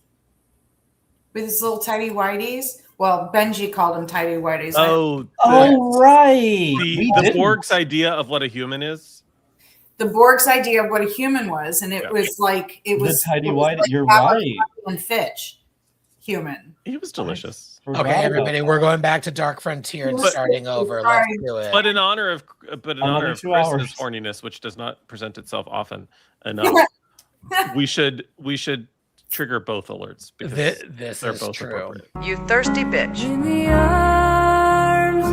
With his little tidy whities. Well, Benji called him tidy whities. Right. The Borg's idea of what a human is. The Borg's idea of what a human was, and it was like the tidy white. Like, you're right. And Fitch, human. He was delicious. Okay, everybody, we're going back to Dark Frontier and starting over. Let's do it. But in honor of Chris's horniness, which does not present itself often enough, we should trigger both alerts because this they're is both true. appropriate. You thirsty bitch. In the arms of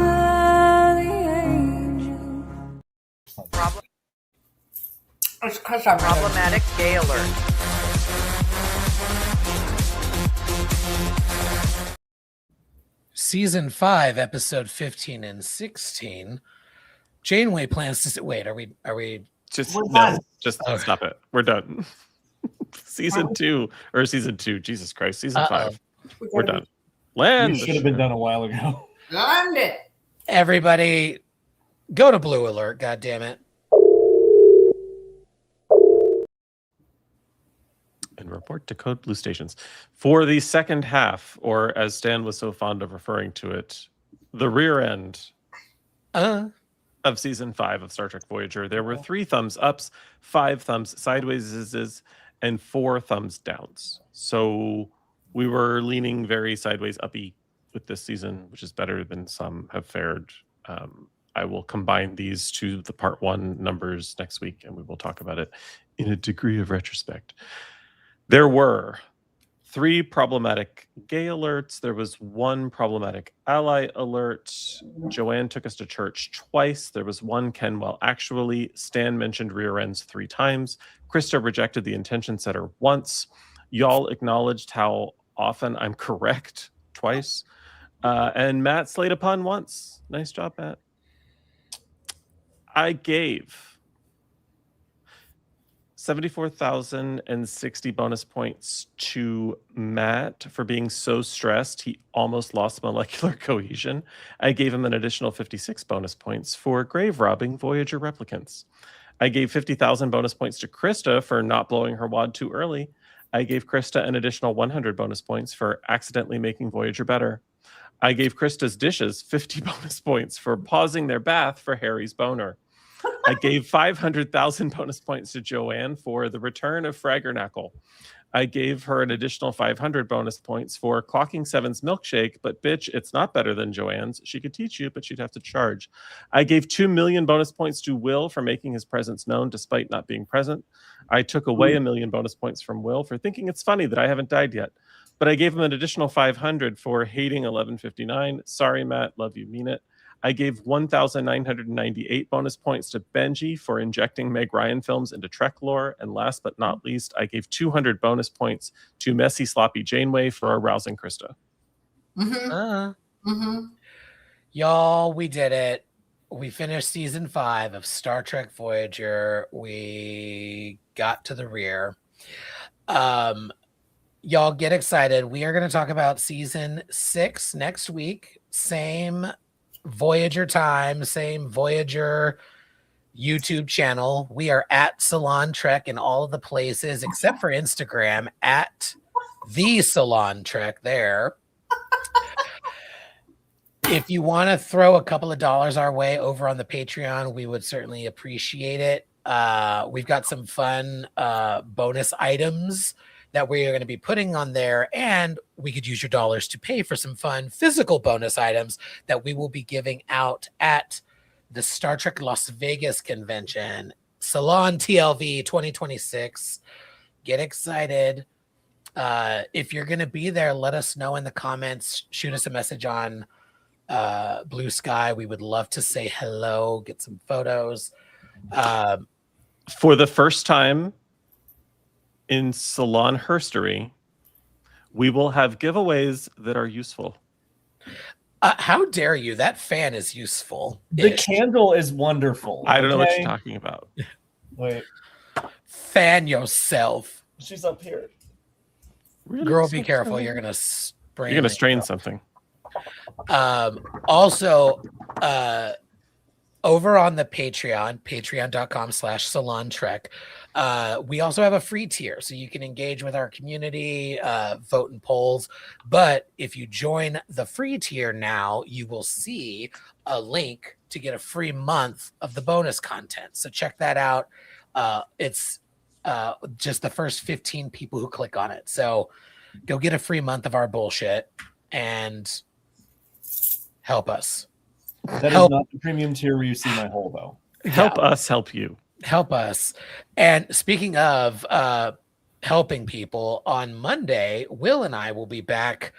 the angel. Problematic gay alert. Season 5, episode 15 and 16. Janeway plans to wait. Are we just stop it. We're done. Season 2. Jesus Christ, season 5. We're done. We should have been done a while ago. Land it. Everybody, go to Blue Alert. God damn it. and report to Code Blue stations. For the second half, or as Stan was so fond of referring to it, the rear end of season 5 of Star Trek Voyager, there were 3 thumbs ups, 5 thumbs sideways, and 4 thumbs downs. So we were leaning very sideways uppy with this season, which is better than some have fared. I will combine these to the part 1 numbers next week, and we will talk about it in a degree of retrospect. There were 3 problematic gay alerts. There was 1 problematic ally alert. Joanne took us to church twice. There was 1 Kenwell actually. Stan mentioned rear ends 3 times. Krista rejected the intention setter once. Y'all acknowledged how often I'm correct twice. And Matt slayed upon once. Nice job, Matt. I gave 74,060 bonus points to Matt for being so stressed he almost lost molecular cohesion. I gave him an additional 56 bonus points for grave robbing Voyager replicants. I gave 50,000 bonus points to Krista for not blowing her wad too early. I gave Krista an additional 100 bonus points for accidentally making Voyager better. I gave Krista's dishes 50 bonus points for pausing their bath for Harry's boner. I gave 500,000 bonus points to Joanne for the return of Fraggernackle. I gave her an additional 500 bonus points for clocking 7's milkshake, but bitch, it's not better than Joanne's. She could teach you, but she'd have to charge. I gave 2 million bonus points to Will for making his presence known despite not being present. I took away 1 million bonus points from Will for thinking it's funny that I haven't died yet. But I gave him an additional 500 for hating 1159. Sorry, Matt. Love you. Mean it. I gave 1,998 bonus points to Benji for injecting Meg Ryan films into Trek lore. And last but not least, I gave 200 bonus points to Messy Sloppy Janeway for arousing Krista. Y'all, we did it. We finished season 5 of Star Trek Voyager. We got to the rear. Y'all get excited. We are going to talk about season 6 next week. Same Voyager time, same Voyager YouTube channel. We are at Salon Trek in all of the places except for Instagram at the Salon Trek there. If you want to throw a couple of dollars our way over on the Patreon, we would certainly appreciate it. We've got some fun bonus items that we are going to be putting on there, and we could use your dollars to pay for some fun physical bonus items that we will be giving out at the Star Trek Las Vegas convention, Salon TLV 2026. Get excited. If you're going to be there, let us know in the comments. Shoot us a message on Bluesky. We would love to say hello, get some photos. For the first time in Salon herstory, we will have giveaways that are useful. How dare you? That fan is useful. The candle is wonderful. I don't know what you're talking about. Wait. Fan yourself. She's up here. Really? Girl, be careful. You're going to sprain. You're going to strain something. Also, over on the Patreon, patreon.com/Salon Trek, we also have a free tier, so you can engage with our community, vote in polls. But if you join the free tier now, you will see a link to get a free month of the bonus content. So check that out. It's just the first 15 people who click on it. So go get a free month of our bullshit and help us. That is not the premium tier where you see my hole, though. Help us help you. Help us. And speaking of helping people, on Monday, Will and I will be back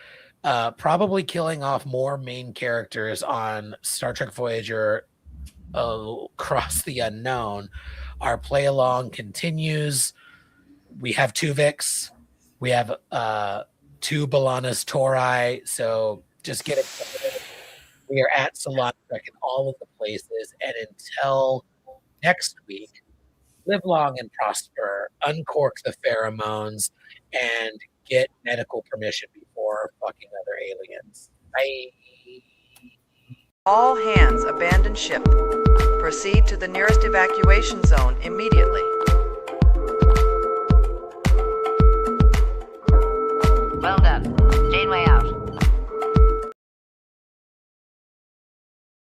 probably killing off more main characters on Star Trek Voyager Across the Unknown. Our play along continues. We have 2 Vics. We have 2 Balanas Tori. So just get it. We are at Salon Trek in all of the places. And until next week, live long and prosper, uncork the pheromones, and get medical permission before fucking other aliens. Bye. All hands abandon ship. Proceed to the nearest evacuation zone immediately.